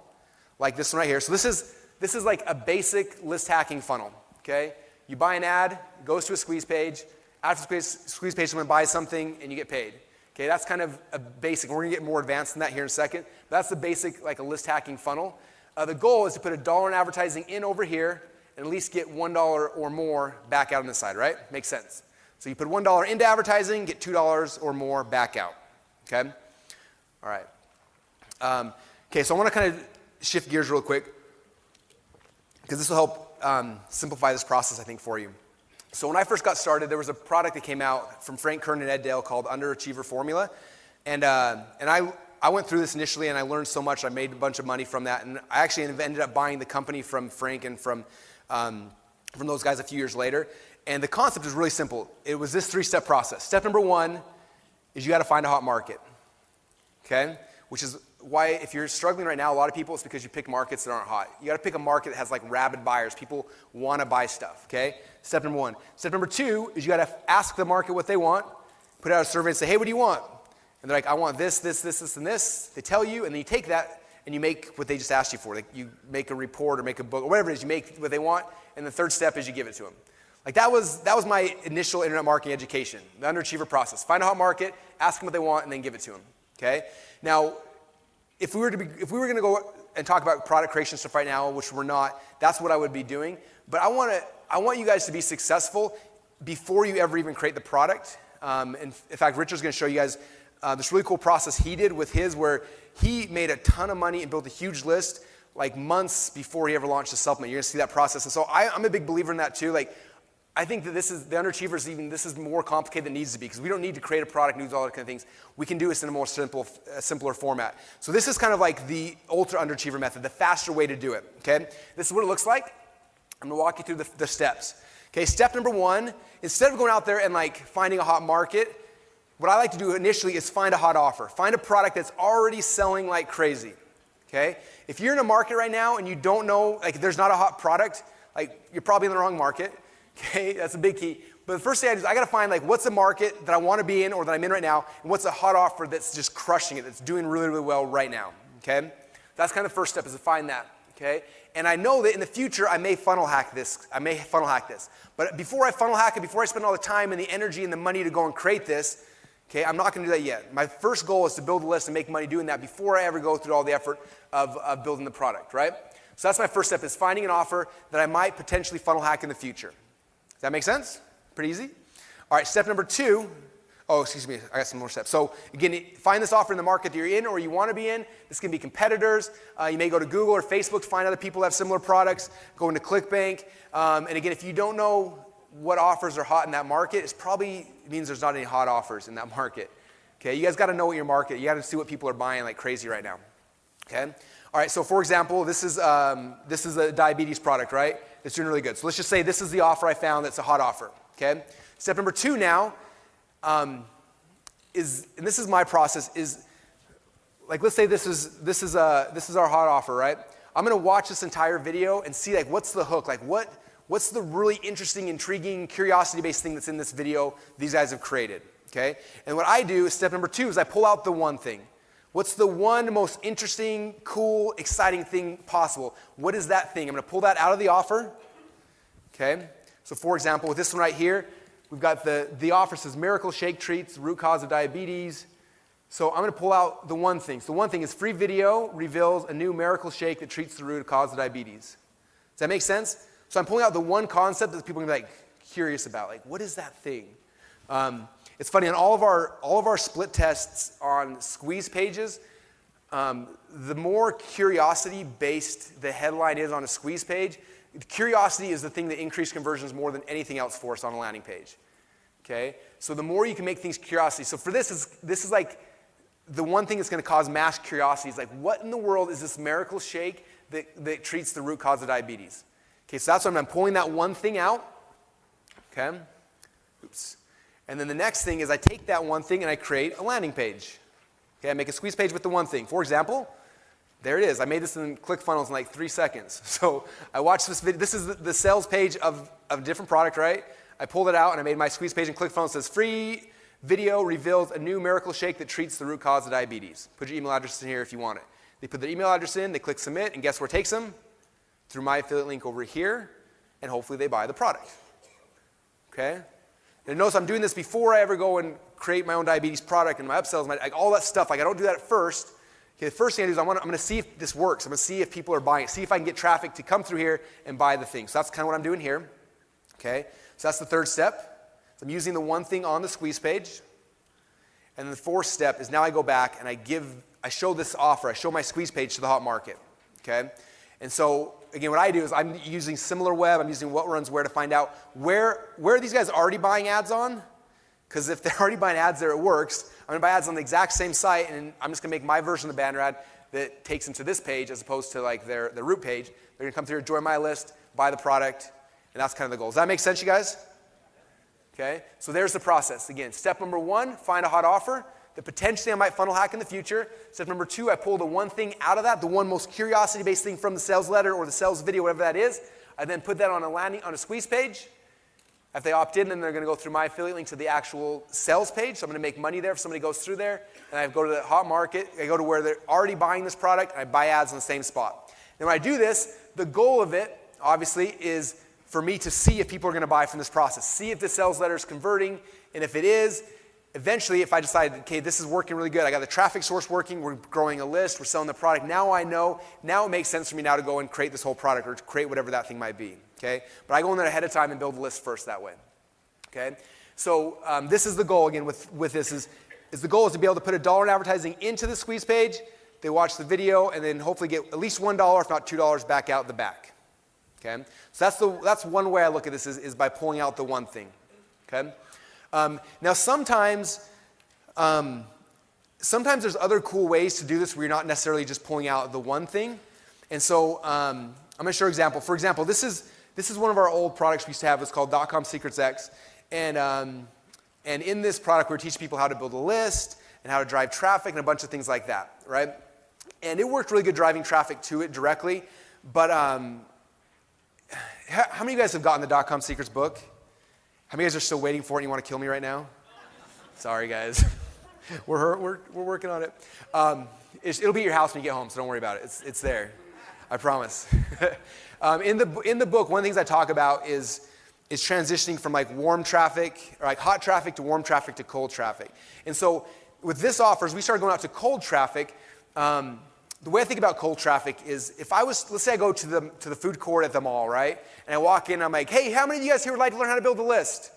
like this one right here, so this is like a basic list hacking funnel, okay? You buy an ad, it goes to a squeeze page. After the squeeze page, someone buys something and you get paid. Okay, that's kind of a basic. We're gonna get more advanced than that here in a second. But that's the basic, like a list hacking funnel. The goal is to put $1 in advertising in over here and at least get $1 or more back out on this side, right? Makes sense. So you put $1 into advertising, get $2 or more back out, okay? All right. Okay, so I wanna kind of shift gears real quick because this will help simplify this process, I think, for you. So when I first got started, there was a product that came out from Frank Kern and Ed Dale called Underachiever Formula. And I went through this initially and I learned so much. I made a bunch of money from that. And I actually ended up buying the company from Frank and from those guys a few years later. And the concept is really simple. It was this 3-step process. Step number 1 is you got to find a hot market, okay? Which is why if you're struggling right now, a lot of people, it's because you pick markets that aren't hot. You got to pick a market that has like rabid buyers. People want to buy stuff, okay? Step number 1. Step number 2 is you got to ask the market what they want, put out a survey and say, hey, what do you want? And they're like, I want this, this, this, this, and this. They tell you, and then you take that and you make what they just asked you for. Like you make a report or make a book or whatever it is. You make what they want, and the third step is you give it to them. Like that was my initial internet marketing education, the underachiever process. Find a hot market, ask them what they want, and then give it to them, okay? Now, if we were going to go and talk about product creation stuff right now, which we're not, that's what I would be doing. But I want you guys to be successful before you ever even create the product. In fact, Richard's going to show you guys this really cool process he did with his, where he made a ton of money and built a huge list like months before he ever launched a supplement. You're going to see that process. And so I'm a big believer in that too. Like, I think that this is, the underachievers even, this is more complicated than it needs to be because we don't need to create a product, news, all that kind of things. We can do this in a more simpler format. So this is kind of like the ultra underachiever method, the faster way to do it, okay? This is what it looks like. I'm gonna walk you through the steps. Okay, step number 1, instead of going out there and like finding a hot market, what I like to do initially is find a hot offer. Find a product that's already selling like crazy, okay? If you're in a market right now and you don't know, like there's not a hot product, like you're probably in the wrong market, okay? That's a big key. But the first thing I do is I gotta find like what's a market that I wanna be in or that I'm in right now, and what's a hot offer that's just crushing it, that's doing really, really well right now, okay? That's kind of the first step, is to find that, okay? And I know that in the future I may funnel hack this. But before I funnel hack it, before I spend all the time and the energy and the money to go and create this, okay, I'm not gonna do that yet. My first goal is to build a list and make money doing that before I ever go through all the effort of building the product, right? So that's my first step, is finding an offer that I might potentially funnel hack in the future. Does that make sense? Pretty easy? All right, step number 2. Oh, excuse me, I got some more steps. So again, find this offer in the market that you're in or you want to be in. This can be competitors. You may go to Google or Facebook to find other people who have similar products. Go into ClickBank. And again, if you don't know what offers are hot in that market, it probably means there's not any hot offers in that market. Okay, you guys got to know what your market. You got to see what people are buying like crazy right now. Okay. All right. So for example, this is a diabetes product, right? It's doing really good. So let's just say this is the offer I found that's a hot offer. Okay. Step number 2 now. And this is my process, is like, let's say this is our hot offer, right? I'm gonna watch this entire video and see like what's the hook, like what's the really interesting, intriguing, curiosity-based thing that's in this video these guys have created, okay? And what I do, step number 2, is I pull out the one thing. What's the one most interesting, cool, exciting thing possible? What is that thing? I'm gonna pull that out of the offer, okay? So for example, with this one right here, we've got the offer says Miracle Shake Treats, root cause of diabetes. So I'm going to pull out the one thing. So the one thing is free video reveals a new miracle shake that treats the root cause of diabetes. Does that make sense? So I'm pulling out the one concept that people are going to be like curious about. Like, what is that thing? It's funny, on all of our split tests on squeeze pages, the more curiosity-based the headline is on a squeeze page, curiosity is the thing that increases conversions more than anything else for us on a landing page. Okay? So the more you can make things curiosity. So for this is like the one thing that's going to cause mass curiosity is like, what in the world is this miracle shake that treats the root cause of diabetes? Okay, so that's what I'm pulling that one thing out. Okay? Oops. And then the next thing is I take that one thing and I create a landing page. Okay, I make a squeeze page with the one thing. For example, there it is. I made this in ClickFunnels in like 3 seconds. So I watched this video. This is the sales page of a different product, right? I pulled it out and I made my squeeze page in ClickFunnels. It says free video reveals a new miracle shake that treats the root cause of diabetes. Put your email address in here if you want it. They put their email address in, they click submit, and guess where it takes them? Through my affiliate link over here, and hopefully they buy the product. Okay? And notice I'm doing this before I ever go and create my own diabetes product and my upsells, like all that stuff. Like I don't do that at first. Okay, the first thing I do is I'm going to see if this works. I'm going to see if people are buying it, see if I can get traffic to come through here and buy the thing. So that's kind of what I'm doing here. Okay, so that's the third step. So I'm using the one thing on the squeeze page. And then the fourth step is now I go back and I show this offer. I show my squeeze page to the hot market. Okay, and so again, what I do is I'm using SimilarWeb. I'm using what runs where to find out where are these guys already buying ads on? Because if they're already buying ads there, it works. I'm going to buy ads on the exact same site, and I'm just going to make my version of the banner ad that takes them to this page as opposed to like their root page. They're going to come through, join my list, buy the product, and that's kind of the goal. Does that make sense, you guys? Okay, so there's the process. Again, step number 1, find a hot offer that potentially I might funnel hack in the future. Step number 2, I pull the one thing out of that, the one most curiosity-based thing from the sales letter or the sales video, whatever that is. I then put that on a squeeze page. If they opt in, then they're going to go through my affiliate link to the actual sales page. So I'm going to make money there if somebody goes through there. And I go to the hot market. I go to where they're already buying this product, and I buy ads on the same spot. And when I do this, the goal of it, obviously, is for me to see if people are going to buy from this process. See if the sales letter is converting. And if it is, eventually, if I decide, okay, this is working really good. I got the traffic source working. We're growing a list. We're selling the product. Now I know. Now it makes sense for me now to go and create this whole product or to create whatever that thing might be. Okay? But I go in there ahead of time and build the list first that way. Okay? So this is the goal again with this is the goal is to be able to put $1 in advertising into the squeeze page. They watch the video and then hopefully get at least $1, if not $2, back out the back. Okay? So that's one way I look at this is by pulling out the one thing. Okay? Now sometimes there's other cool ways to do this where you're not necessarily just pulling out the one thing. And so I'm going to show an example. For example, this is one of our old products we used to have. It's called .com Secrets X. And in this product, we're teaching people how to build a list and how to drive traffic and a bunch of things like that, right? And it worked really good driving traffic to it directly. But how many of you guys have gotten the .com Secrets book? How many of you guys are still waiting for it and you want to kill me right now? Sorry, guys. we're working on it. It'll be at your house when you get home, so don't worry about it. It's there. I promise. In the book, one of the things I talk about is transitioning from like warm traffic, or like hot traffic to warm traffic to cold traffic. And so with this offer, as we started going out to cold traffic, the way I think about cold traffic is if let's say I go to the food court at the mall, right? And I walk in, I'm like, hey, how many of you guys here would like to learn how to build a list?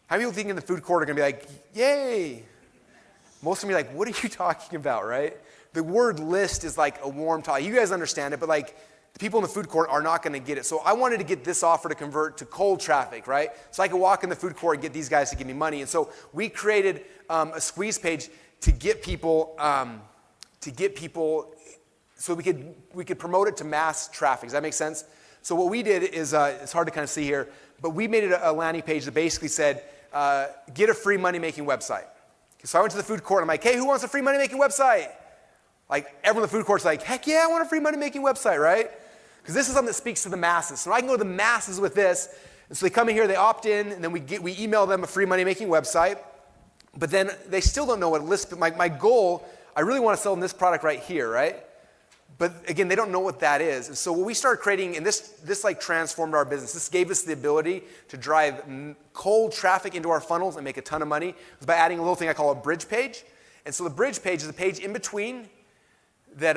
How many people think in the food court are going to be like, yay? Most of them are like, what are you talking about, right? The word list is like a warm topic. You guys understand it, but like the people in the food court are not going to get it. So I wanted to get this offer to convert to cold traffic, right? So I could walk in the food court and get these guys to give me money. And so we created a squeeze page to get people so we could promote it to mass traffic. Does that make sense? So what we did is, it's hard to kind of see here, but we made it a landing page that basically said, get a free money-making website. So I went to the food court and I'm like, hey, who wants a free money-making website? Like everyone in the food court's like, heck yeah, I want a free money-making website, right? Because this is something that speaks to the masses. So I can go to the masses with this. And so they come in here, they opt in, and then we email them a free money-making website. But then they still don't know what a list, but my goal, I really want to sell them this product right here, right? But again, they don't know what that is. And so what we started creating, and this like transformed our business. This gave us the ability to drive cold traffic into our funnels and make a ton of money. It was by adding a little thing I call a bridge page. And so the bridge page is a page in between that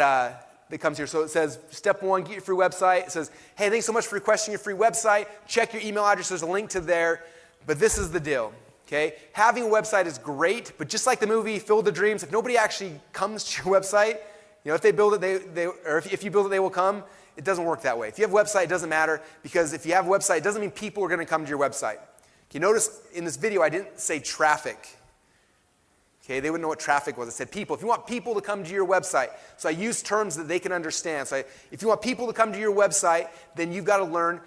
comes here. So it says, step 1, get your free website. It says, hey, thanks so much for requesting your free website. Check your email address. There's a link to there. But this is the deal. Okay? Having a website is great, but just like the movie Field of Dreams, if nobody actually comes to your website, if they build it, or if you build it, they will come. It doesn't work that way. If you have a website, it doesn't matter, because if you have a website, it doesn't mean people are going to come to your website. You notice in this video, I didn't say traffic. Okay, they wouldn't know what traffic was. I said people. If you want people to come to your website, so I use terms that they can understand. So if you want people to come to your website, then you've got to learn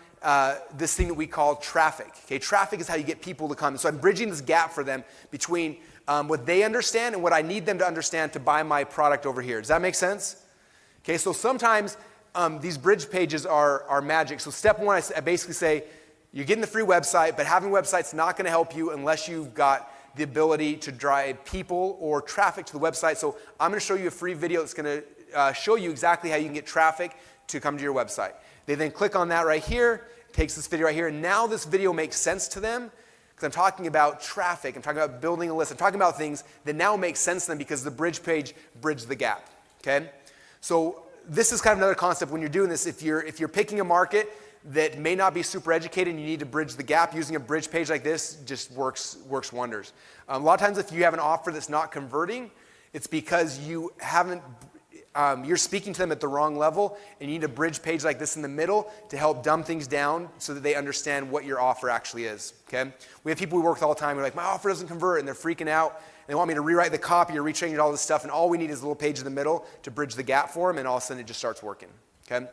this thing that we call traffic. Okay, traffic is how you get people to come. So I'm bridging this gap for them between what they understand and what I need them to understand to buy my product over here. Does that make sense? Okay, so sometimes these bridge pages are magic. So step 1, I basically say, you're getting the free website, but having a website's not going to help you unless you've got the ability to drive people or traffic to the website. So I'm going to show you a free video that's going to show you exactly how you can get traffic to come to your website. They then click on that right here, takes this video right here, and now this video makes sense to them because I'm talking about traffic, I'm talking about building a list, I'm talking about things that now make sense to them because the bridge page bridged the gap, okay? So this is kind of another concept when you're doing this. If you're picking a market that may not be super educated and you need to bridge the gap, using a bridge page like this just works wonders. A lot of times if you have an offer that's not converting, it's because you haven't, you're speaking to them at the wrong level, and you need a bridge page like this in the middle to help dumb things down so that they understand what your offer actually is, okay? We have people we work with all the time who are like, my offer doesn't convert, and they're freaking out. They want me to rewrite the copy or rechange all this stuff, and all we need is a little page in the middle to bridge the gap for them, and all of a sudden it just starts working, okay?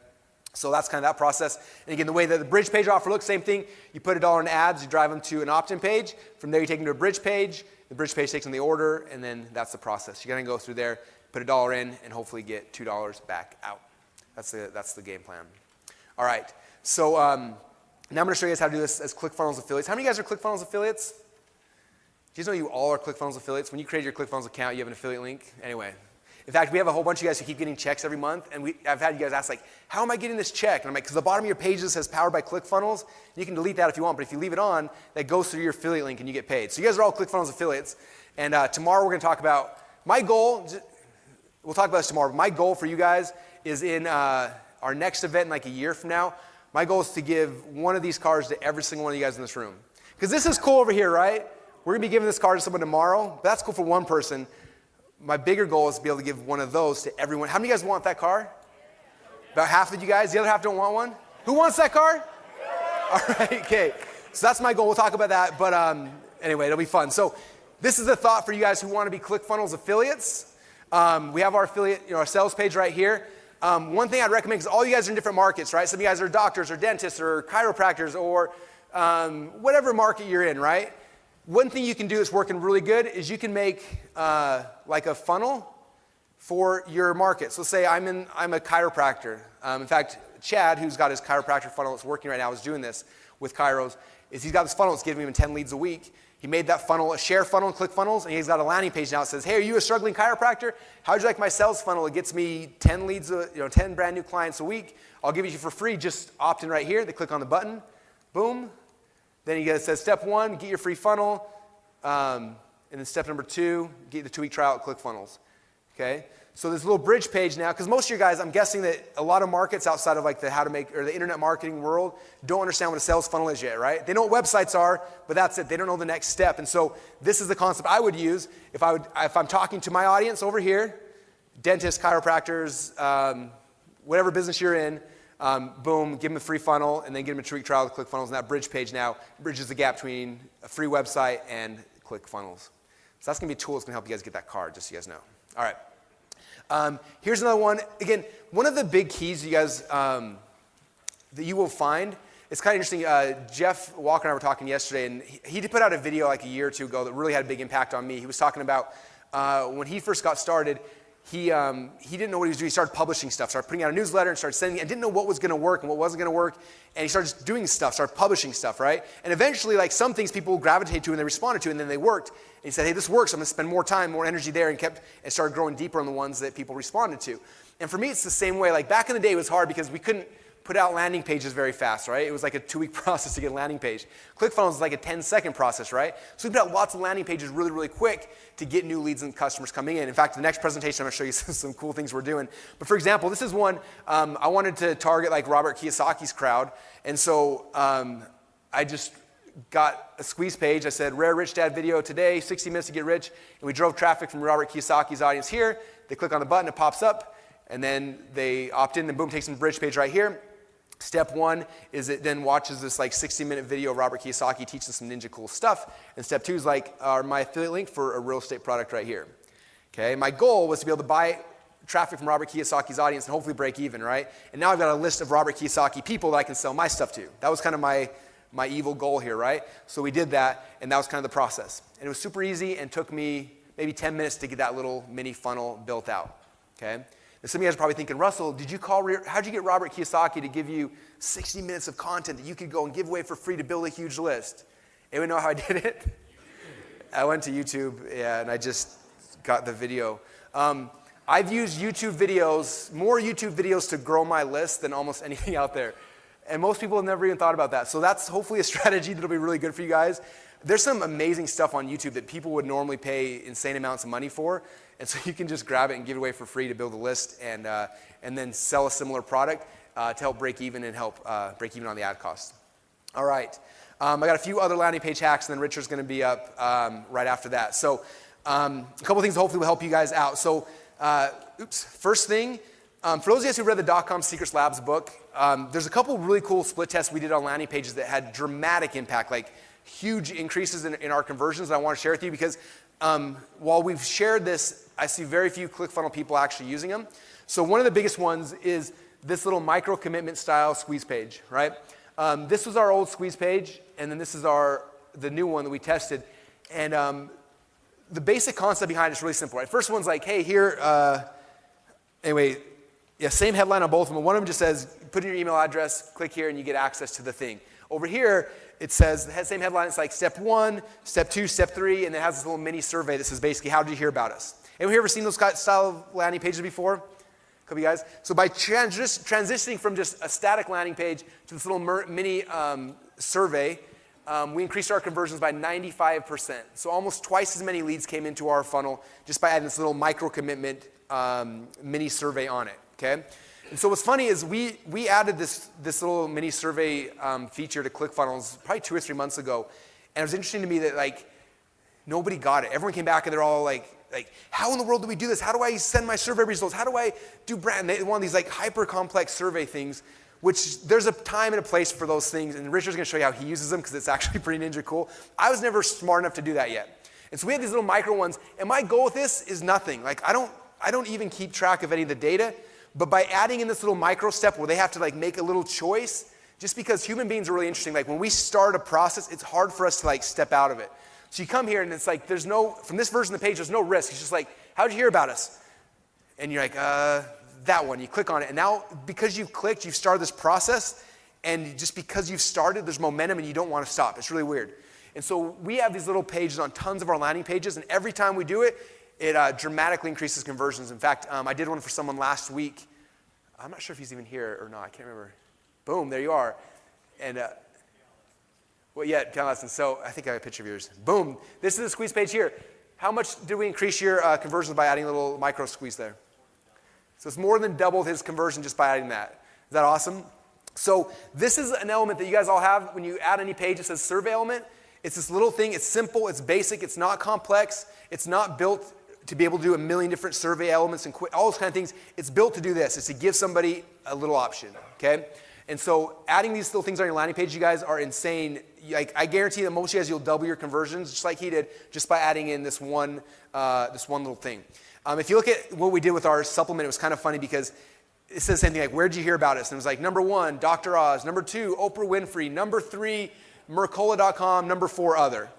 So that's kind of that process. And again, the way that the bridge page offer looks, same thing. You put $1 in ads, you drive them to an opt-in page. From there, you take them to a bridge page. The bridge page takes them the order, and then that's the process. You're going to go through there, put $1 in, and hopefully get $2 back out. That's the game plan. All right. So now I'm going to show you guys how to do this as ClickFunnels affiliates. How many of you guys are ClickFunnels affiliates? Do you know you all are ClickFunnels affiliates? When you create your ClickFunnels account, you have an affiliate link. Anyway. In fact, we have a whole bunch of you guys who keep getting checks every month, and I've had you guys ask, like, how am I getting this check? And I'm like, because the bottom of your page says powered by ClickFunnels. You can delete that if you want, but if you leave it on, that goes through your affiliate link and you get paid. So you guys are all ClickFunnels affiliates, and tomorrow we're going to talk about, my goal, we'll talk about this tomorrow, but my goal for you guys is in our next event in like a year from now, my goal is to give one of these cards to every single one of you guys in this room. Because this is cool over here, right? We're going to be giving this card to someone tomorrow, but that's cool for one person. My bigger goal is to be able to give one of those to everyone. How many of you guys want that car? About half of you guys. The other half don't want one? Who wants that car? All right, okay. So that's my goal. We'll talk about that. But anyway, it'll be fun. So this is a thought for you guys who want to be ClickFunnels affiliates. We have our affiliate, our sales page right here. One thing I'd recommend, because all you guys are in different markets, right? Some of you guys are doctors or dentists or chiropractors or whatever market you're in, right? One thing you can do that's working really good is you can make like a funnel for your market. So say I'm a chiropractor. In fact, Chad, who's got his chiropractor funnel that's working right now, is doing this with Chiros, is he's got this funnel that's giving him 10 leads a week. He made that funnel a share funnel in ClickFunnels, and he's got a landing page now that says, hey, are you a struggling chiropractor? How would you like my sales funnel? It gets me 10 leads, 10 brand new clients a week. I'll give it to you for free. Just opt in right here. They click on the button. Boom. Then it says step 1, get your free funnel. And then step number 2, get the 2-week trial at ClickFunnels. Okay? So there's a little bridge page now, because most of you guys, I'm guessing that a lot of markets outside of like the how to make or the internet marketing world don't understand what a sales funnel is yet, right? They know what websites are, but that's it. They don't know the next step. And so this is the concept I would use if I'm talking to my audience over here, dentists, chiropractors, whatever business you're in, boom, give them a free funnel, and then give them a 2-week trial of ClickFunnels. And that bridge page now bridges the gap between a free website and ClickFunnels. So that's going to be a tool that's going to help you guys get that card, just so you guys know. All right. Here's another one. Again, one of the big keys you guys that you will find, it's kind of interesting. Jeff Walker and I were talking yesterday, and he put out a video like a year or two ago that really had a big impact on me. He was talking about when he first got started, he didn't know what he was doing. He started publishing stuff, started putting out a newsletter and started sending it, and didn't know what was going to work and what wasn't going to work. And he started doing stuff, started publishing stuff, right? And eventually, like some things people gravitated to and they responded to, and then they worked. And he said, hey, this works. I'm going to spend more time, more energy there, and started growing deeper on the ones that people responded to. And for me, it's the same way. Like back in the day, it was hard because we couldn't put out landing pages very fast, right? It was like a 2-week process to get a landing page. ClickFunnels is like a 10-second process, right? So we put out lots of landing pages really, really quick to get new leads and customers coming in. In fact, the next presentation, I'm going to show you some cool things we're doing. But for example, this is one, I wanted to target like Robert Kiyosaki's crowd. And so I just got a squeeze page. I said, Rare Rich Dad video today, 60 minutes to get rich. And we drove traffic from Robert Kiyosaki's audience here. They click on the button, it pops up. And then they opt in, and boom, takes them to the bridge page right here. Step 1 is it then watches this like 60-minute video of Robert Kiyosaki teaching some ninja cool stuff. And step 2 is like my affiliate link for a real estate product right here. Okay, my goal was to be able to buy traffic from Robert Kiyosaki's audience and hopefully break even, right? And now I've got a list of Robert Kiyosaki people that I can sell my stuff to. That was kind of my evil goal here, right? So we did that, and that was kind of the process. And it was super easy and took me maybe 10 minutes to get that little mini funnel built out, okay? And some of you guys are probably thinking, Russell, how'd you get Robert Kiyosaki to give you 60 minutes of content that you could go and give away for free to build a huge list? Anyone know how I did it? I went to YouTube, yeah, and I just got the video. I've used more YouTube videos to grow my list than almost anything out there. And most people have never even thought about that. So that's hopefully a strategy that'll be really good for you guys. There's some amazing stuff on YouTube that people would normally pay insane amounts of money for. And so you can just grab it and give it away for free to build a list and then sell a similar product to help break even and help break even on the ad cost. All right. I got a few other landing page hacks, and then Richard's going to be up right after that. So a couple things hopefully will help you guys out. So first thing, for those of you guys who read the .com Secrets Labs book, there's a couple really cool split tests we did on landing pages that had dramatic impact, like huge increases in our conversions that I want to share with you because while we've shared this, I see very few ClickFunnels people actually using them. So one of the biggest ones is this little micro commitment style squeeze page, right? This was our old squeeze page, and then this is the new one that we tested. And the basic concept behind it is really simple, right? First one's like, hey, here, anyway, yeah, same headline on both of them. One of them just says, put in your email address, click here, and you get access to the thing. Over here, it says, the same headline, it's like step 1, step 2, step 3, and it has this little mini survey that says basically, how did you hear about us? Anyone here ever seen those style of landing pages before? A couple of you guys? So by transitioning from just a static landing page to this little mini survey, we increased our conversions by 95%. So almost twice as many leads came into our funnel just by adding this little micro commitment mini survey on it, okay? And so what's funny is we added this little mini survey feature to ClickFunnels probably 2 or 3 months ago. And it was interesting to me that like nobody got it. Everyone came back and they're all like, how in the world do we do this? How do I send my survey results? How do I do brand? They want these like hyper complex survey things, which there's a time and a place for those things. And Richard's going to show you how he uses them because it's actually pretty ninja cool. I was never smart enough to do that yet. And so we have these little micro ones. And my goal with this is nothing. Like I don't even keep track of any of the data. But by adding in this little micro step where they have to like make a little choice, just because human beings are really interesting. Like when we start a process, it's hard for us to like step out of it. So you come here and it's like from this version of the page, there's no risk. It's just like, how'd you hear about us? and you're like, that one. You click on it, and now because you've clicked, you've started this process, and just because you've started, there's momentum, and you don't want to stop. It's really weird. And so we have these little pages on tons of our landing pages, and every time we do it, it dramatically increases conversions. In fact, I did one for someone last week. I'm not sure if he's even here or not. I can't remember. Boom, there you are. And, well, yeah, kind of lessons. So I think I have a picture of yours. Boom. This is the squeeze page here. How much did we increase your conversions by adding a little micro squeeze there? So it's more than doubled his conversion just by adding that. Is that awesome? So this is an element that you guys all have. When you add any page, it says survey element. It's this little thing. It's simple. It's basic. It's not complex. It's not built to be able to do a million different survey elements and all those kind of things. It's built to do this. It's to give somebody a little option, okay? And so adding these little things on your landing page, you guys are insane. Like, I guarantee that most of you guys, you'll double your conversions, just like he did, just by adding in this one little thing. If you look at what we did with our supplement, it was kind of funny because it says the same thing, like, where'd you hear about us? And it was like, number 1, Dr. Oz. Number 2, Oprah Winfrey. Number 3, Mercola.com. Number 4, other.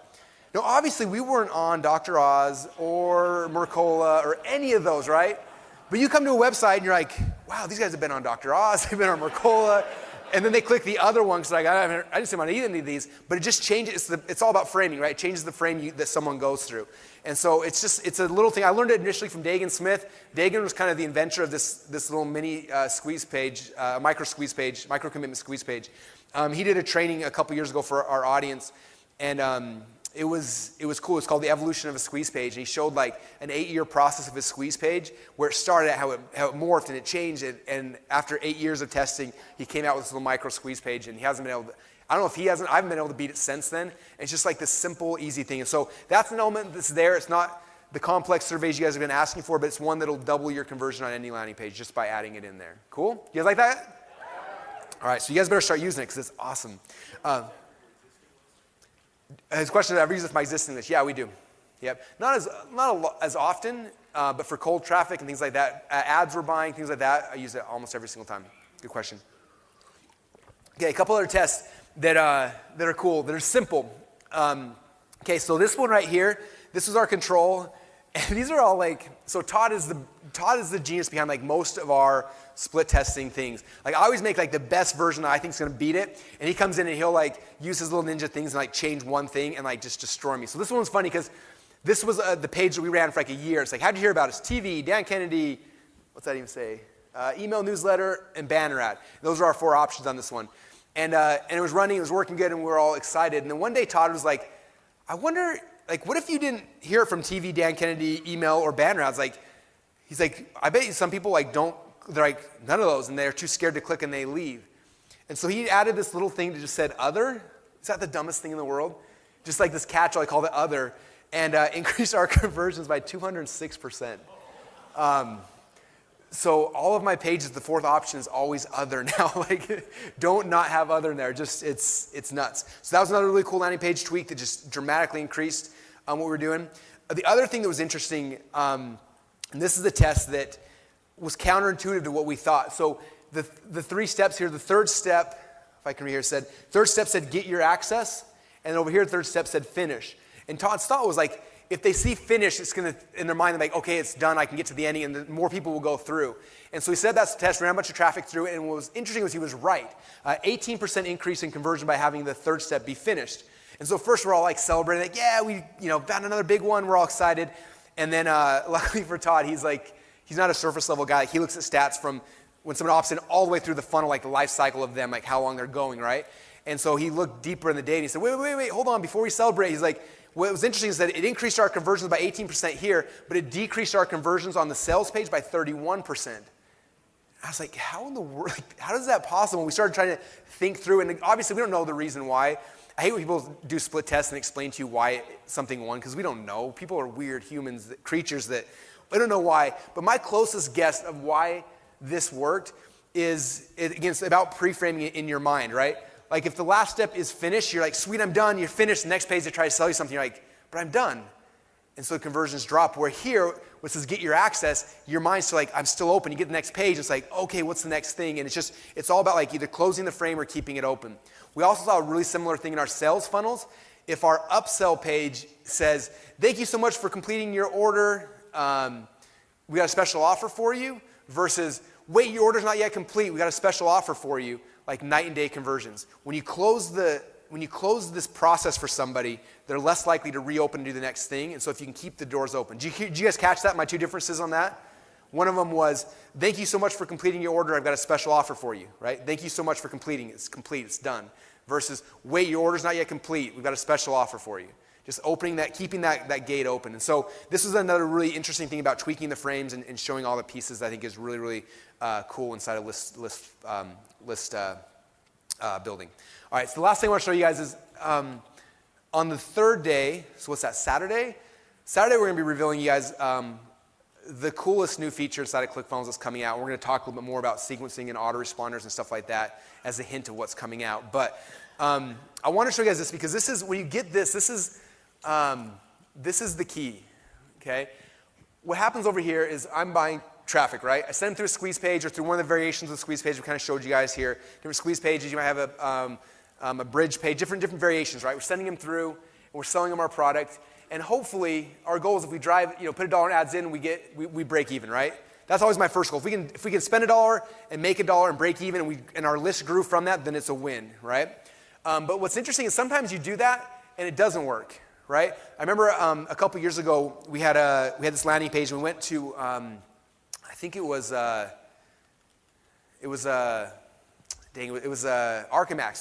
Now, obviously, we weren't on Dr. Oz or Mercola or any of those, right? But you come to a website and you're like, wow, these guys have been on Dr. Oz, they've been on Mercola, and then they click the other one because like, I didn't see them on any of these, but it just changes, it's all about framing, right? It changes the frame that someone goes through. And so it's a little thing. I learned it initially from Dagan Smith. Dagan was kind of the inventor of this little mini squeeze page, micro commitment squeeze page. He did a training a couple years ago for our audience, and it was cool. It's called The Evolution of a Squeeze Page. And he showed like an 8-year process of his squeeze page where it started, how it morphed and it changed. And after 8 years of testing, he came out with this little micro squeeze page, and he hasn't been able to, I don't know if he hasn't, I haven't been able to beat it since then. And it's just like this simple, easy thing. And so that's an element that's there. It's not the complex surveys you guys have been asking for, but it's one that'll double your conversion on any landing page just by adding it in there. Cool? You guys like that? All right, so you guys better start using it because it's awesome. His question, have I used this in my existing list? Yeah, we do. Yep. Not as often, but for cold traffic and things like that, ads we're buying, things like that, I use it almost every single time. Good question. Okay, a couple other tests that are cool, that are simple. Okay, so this one right here, this is our control, and these are all like, so Todd is the genius behind like most of our split testing things. Like, I always make like the best version that I think is going to beat it, and he comes in and he'll like use his little ninja things and like change one thing and like just destroy me. So this one's funny because this was the page that we ran for like a year. It's like, how'd you hear about us? TV, Dan Kennedy, what's that even say? Email, newsletter, and banner ad. And those are our 4 options on this one. And it was running, it was working good, and we were all excited. And then one day Todd was like, I wonder, like, what if you didn't hear it from TV, Dan Kennedy, email, or banner ads? Like, he's like, I bet some people like don't, they're like, none of those, and they're too scared to click and they leave. And so he added this little thing that just said other. Is that the dumbest thing in the world? Just like this catch-all, I called it other, and increased our conversions by 206%. So all of my pages, the 4th option is always other now. Like, don't not have other in there. Just, it's nuts. So that was another really cool landing page tweak that just dramatically increased what we were doing. The other thing that was interesting, and this is the test that was counterintuitive to what we thought. So the 3 steps here, the 3rd step, if I can read here, said, 3rd step said get your access, and over here, 3rd step said finish. And Todd's thought was like, if they see finish, it's going to, in their mind, they're like, okay, it's done, I can get to the ending, and more people will go through. And so he said that's the test, ran a bunch of traffic through it, and what was interesting was he was right. 18% increase in conversion by having the 3rd step be finished. And so first we're all like celebrating, like, yeah, we found another big one, we're all excited. And then luckily for Todd, he's not a surface level guy. He looks at stats from when someone opts in all the way through the funnel, like the life cycle of them, like how long they're going, right? And so he looked deeper in the data, and he said, wait, hold on, before we celebrate, he's like, what was interesting is that it increased our conversions by 18% here, but it decreased our conversions on the sales page by 31%. I was like, how in the world, like, how is that possible? We started trying to think through, and obviously we don't know the reason why. I hate when people do split tests and explain to you why something won, because we don't know. People are weird humans, creatures that, I don't know why. But my closest guess of why this worked is, again, it's about pre-framing it in your mind, right? Like, if the last step is finish, you're like, sweet, I'm done. You're finished. The next page, they try to sell you something. You're like, but I'm done. And so the conversions drop. Where here, what says get your access, your mind's still like, I'm still open. You get the next page. It's like, okay, what's the next thing? And it's all about like either closing the frame or keeping it open. We also saw a really similar thing in our sales funnels. If our upsell page says, thank you so much for completing your order, we got a special offer for you, versus wait, your order's not yet complete, we got a special offer for you, like night and day conversions. When you close this process for somebody, they're less likely to reopen and do the next thing. And so if you can keep the doors open. Did you guys catch that? My two differences on that? One of them was, thank you so much for completing your order. I've got a special offer for you, right? Thank you so much for completing. It's complete. It's done. Versus, wait, your order's not yet complete. We've got a special offer for you. Just opening that, keeping that gate open. And so this is another really interesting thing about tweaking the frames and showing all the pieces that I think is really, really cool inside of list building. All right, so the last thing I want to show you guys is on the third day, so what's that, Saturday? Saturday we're going to be revealing you guys the coolest new feature inside of ClickFunnels that's coming out. We're going to talk a little bit more about sequencing and autoresponders and stuff like that as a hint of what's coming out. But I want to show you guys this because this is, when you get this is the key, okay? What happens over here is I'm buying traffic, right? I send them through a squeeze page or through one of the variations of the squeeze page we kind of showed you guys here. Different squeeze pages, you might have a bridge page, different variations, right? We're sending them through and we're selling them our product. And hopefully, our goal is if we drive, put $1 in ads in, we break even, right? That's always my first goal. If we can spend $1 and make $1 and break even, and our list grew from that, then it's a win, right? But what's interesting is sometimes you do that and it doesn't work, right? I remember a couple years ago we had this landing page and we went to I think it was Archamax.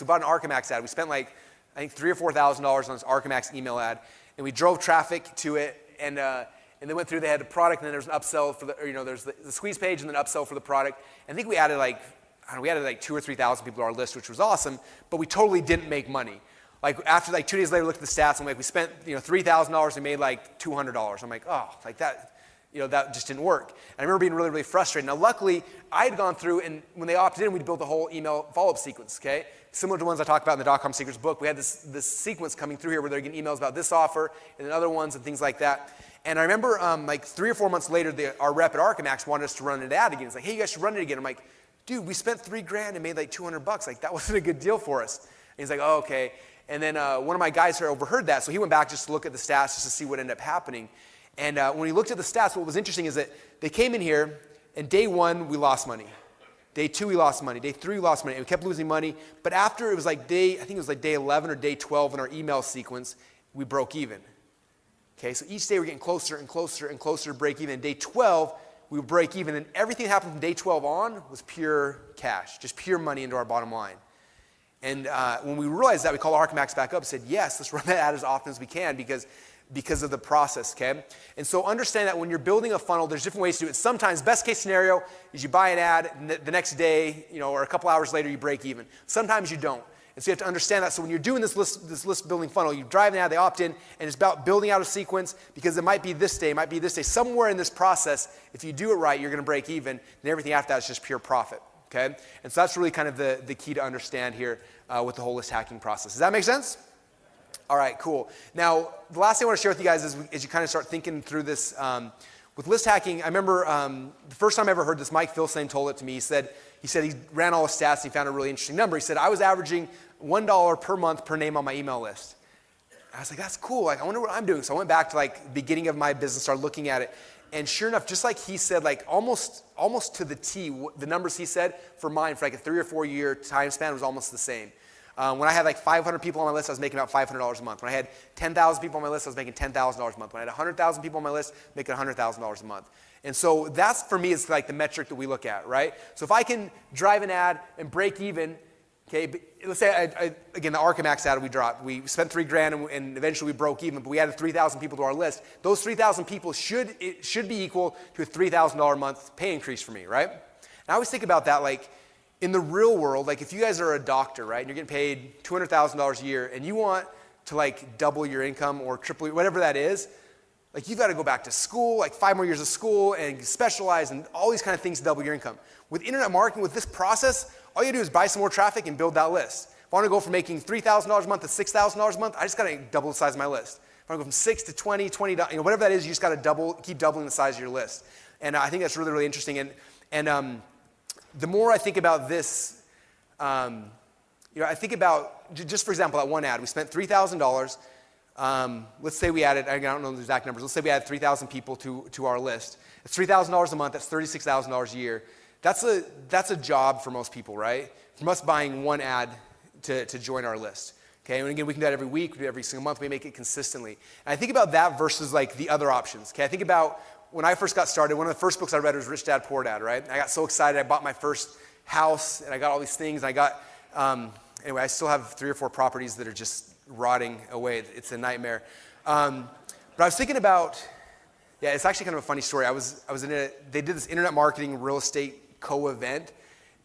We bought an Archamax ad. We spent I think $3,000 or $4,000 on this Archamax email ad. And we drove traffic to it, and they went through. They had the product, and then there's an upsell for there's the squeeze page, and then upsell for the product. And I think we added we added 2,000 or 3,000 people to our list, which was awesome. But we totally didn't make money. After 2 days later, I looked at the stats. I'm like, we spent $3,000 and made $200. I'm like, oh, that. That just didn't work. And I remember being really, really frustrated. Now, luckily, I had gone through, and when they opted in, we built a whole email follow-up sequence, okay? Similar to ones I talked about in the .com Secrets book. We had this sequence coming through here where they're getting emails about this offer and then other ones and things like that. And I remember 3 or 4 months later, our rep at Archamax wanted us to run an ad again. It's like, hey, you guys should run it again. I'm like, dude, we spent $3,000 and made $200. That wasn't a good deal for us. And he's like, oh, okay. And then one of my guys here overheard that, so he went back just to look at the stats just to see what ended up happening. And when he looked at the stats, what was interesting is that they came in here, and day 1, we lost money. Day 2, we lost money. Day 3, we lost money. And we kept losing money. But after it was day 11 or day 12 in our email sequence, we broke even. Okay, so each day we're getting closer and closer and closer to break even. Day 12, we would break even. And everything that happened from day 12 on was pure cash, just pure money into our bottom line. And when we realized that, we called Archamax back up and said, yes, let's run that ad as often as we can because of the process, okay? And so understand that when you're building a funnel, there's different ways to do it. Sometimes, best case scenario is you buy an ad, and the next day, or a couple hours later, you break even. Sometimes you don't. And so you have to understand that. So when you're doing this list building funnel, you drive an ad, they opt in, and it's about building out a sequence because it might be this day, it might be this day. Somewhere in this process, if you do it right, you're going to break even, and everything after that is just pure profit, okay? And so that's really kind of the key to understand here with the whole list hacking process. Does that make sense? All right, cool. Now, the last thing I want to share with you guys is as you kind of start thinking through this, with list hacking, I remember the first time I ever heard this, Mike Filsaime told it to me. He said he ran all his stats and he found a really interesting number. He said, I was averaging $1 per month per name on my email list. I was like, that's cool. I wonder what I'm doing. So I went back to the beginning of my business, started looking at it. And sure enough, just like he said, almost to the T, the numbers he said for mine for a 3 or 4 year time span was almost the same. When I had 500 people on my list, I was making about $500 a month. When I had 10,000 people on my list, I was making $10,000 a month. When I had 100,000 people on my list, making $100,000 a month. And so that's, for me, is the metric that we look at, right? So if I can drive an ad and break even, okay, let's say, again, the Archamax ad we dropped. We spent $3,000 and eventually we broke even, but we added 3,000 people to our list. Those 3,000 people should be equal to a $3,000 a month pay increase for me, right? And I always think about that in the real world, if you guys are a doctor, right, and you're getting paid $200,000 a year and you want to double your income or triple, whatever that is, you've got to go back to school, 5 more years of school and specialize and all these kind of things to double your income. With internet marketing, with this process, all you do is buy some more traffic and build that list. If I want to go from making $3,000 a month to $6,000 a month, I just got to double the size of my list. If I want to go from 6 to 20, whatever that is, you just got to keep doubling the size of your list. And I think that's really, really interesting. And the more I think about this, I think about, just for example, that one ad, we spent $3,000. let's say we added, I don't know the exact numbers, let's say we added 3,000 people to our list. It's $3,000 a month, that's $36,000 a year. That's a job for most people, right? From us buying one ad to join our list. Okay, and again, we can do that every week, we do it every single month, we make it consistently. And I think about that versus like the other options. Okay, I think about when I first got started, one of the first books I read was Rich Dad, Poor Dad, right? I got so excited, I bought my first house, and I got all these things, and I got, anyway, I still have 3 or 4 properties that are just rotting away. It's a nightmare. But I was thinking about, yeah, it's actually kind of a funny story. I was they did this internet marketing real estate co-event,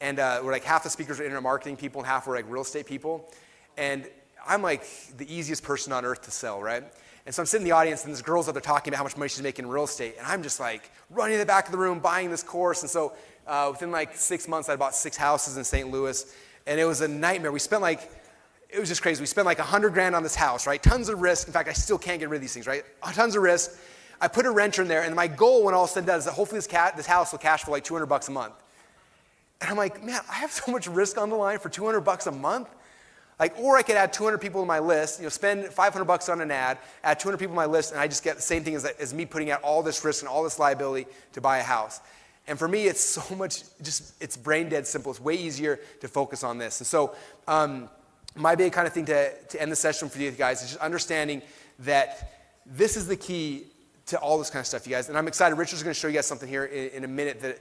and where like half the speakers were internet marketing people and half were like real estate people. And I'm like the easiest person on earth to sell, right? And so I'm sitting in the audience, and this girl's up there talking about how much money she's making in real estate, and I'm just like running to the back of the room, buying this course. And so within like 6 months, I bought 6 houses in St. Louis, and it was a nightmare. It was just crazy. We spent like $100,000 on this house, right? Tons of risk. In fact, I still can't get rid of these things, right? Tons of risk. I put a renter in there, and my goal when all is said and done is that hopefully this house will cash for like $200 a month. And I'm like, man, I have so much risk on the line for $200 a month. Like, or I could add 200 people to my list, spend $500 on an ad, add 200 people to my list, and I just get the same thing as me putting out all this risk and all this liability to buy a house. And for me, it's so much, it's brain dead simple. It's way easier to focus on this. And so my big kind of thing to end the session for you guys is just understanding that this is the key to all this kind of stuff, you guys. And I'm excited. Richard's going to show you guys something here in a minute that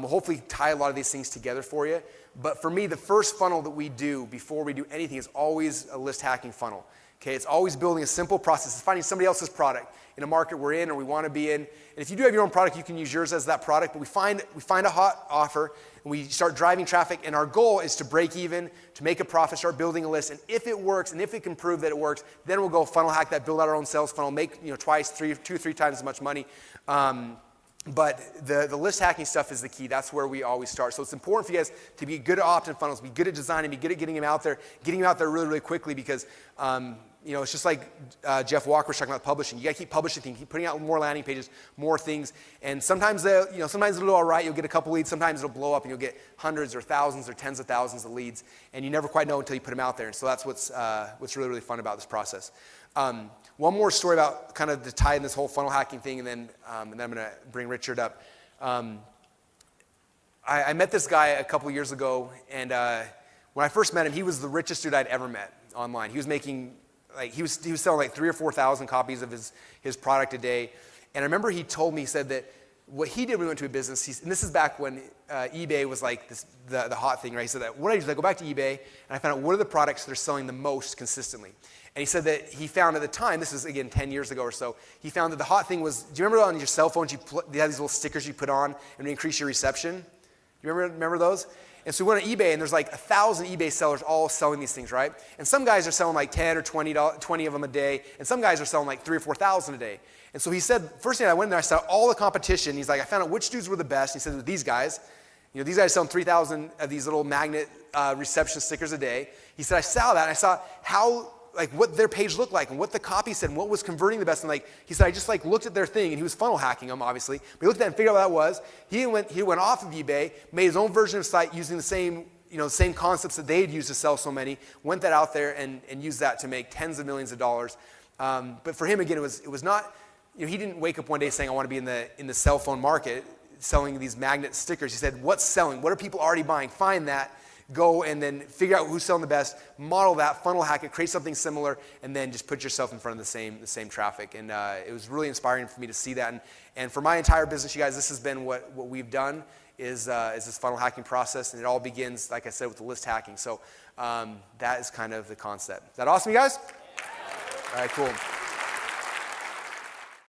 will hopefully tie a lot of these things together for you. But for me, the first funnel that we do before we do anything is always a list hacking funnel. Okay, it's always building a simple process. It's finding somebody else's product in a market we're in or we want to be in. And if you do have your own product, you can use yours as that product. But we find a hot offer, and we start driving traffic. And our goal is to break even, to make a profit, start building a list. And if it works, and if we can prove that it works, then we'll go funnel hack that, build out our own sales funnel, make 2 or 3 times as much money. But the list hacking stuff is the key. That's where we always start. So it's important for you guys to be good at opt-in funnels, be good at designing, be good at getting them out there really, really quickly because, it's just like Jeff Walker was talking about publishing. You got to keep publishing things, keep putting out more landing pages, more things. And sometimes, sometimes it'll do all right. You'll get a couple leads. Sometimes it'll blow up and you'll get hundreds or thousands or tens of thousands of leads. And you never quite know until you put them out there. And so that's what's really, really fun about this process. One more story about kind of to tie in this whole funnel hacking thing, and then I'm going to bring Richard up. I met this guy a couple years ago, and when I first met him, he was the richest dude I'd ever met online. He was making, he was selling like 3,000 or 4,000 copies of his product a day. And I remember he told me, he said that what he did when he went to a business, and this is back when eBay was like the hot thing, right? He said that what I did is I go back to eBay, and I found out what are the products that are selling the most consistently. And he said that he found at the time, this is again 10 years ago or so, he found that the hot thing was, do you remember on your cell phones, they had these little stickers you put on and increase your reception? You remember those? And so we went on eBay, and there's like 1,000 eBay sellers all selling these things, right? And some guys are selling like 10 or 20 of them a day, and some guys are selling like 3,000 or 4,000 a day. And so he said, first thing I went there, I saw all the competition. He's like, I found out which dudes were the best. He said, these guys. These guys selling 3,000 of these little magnet reception stickers a day. He said, I saw that, and I saw how, what their page looked like and what the copy said and what was converting the best. And he said, I just looked at their thing, and he was funnel hacking them, obviously. But he looked at that and figured out what that was. He went off of eBay, made his own version of the site using the same concepts that they had used to sell so many, went that out there and used that to make tens of millions of dollars. But for him, again, it was not, he didn't wake up one day saying, I want to be in the cell phone market selling these magnet stickers. He said, what's selling? What are people already buying? Find that. Go and then figure out who's selling the best, model that, funnel hack it, create something similar, and then just put yourself in front of the same traffic. And it was really inspiring for me to see that. And for my entire business, you guys, this has been what we've done is this funnel hacking process. And it all begins, like I said, with the list hacking. So that is kind of the concept. Is that awesome, you guys? All right, cool.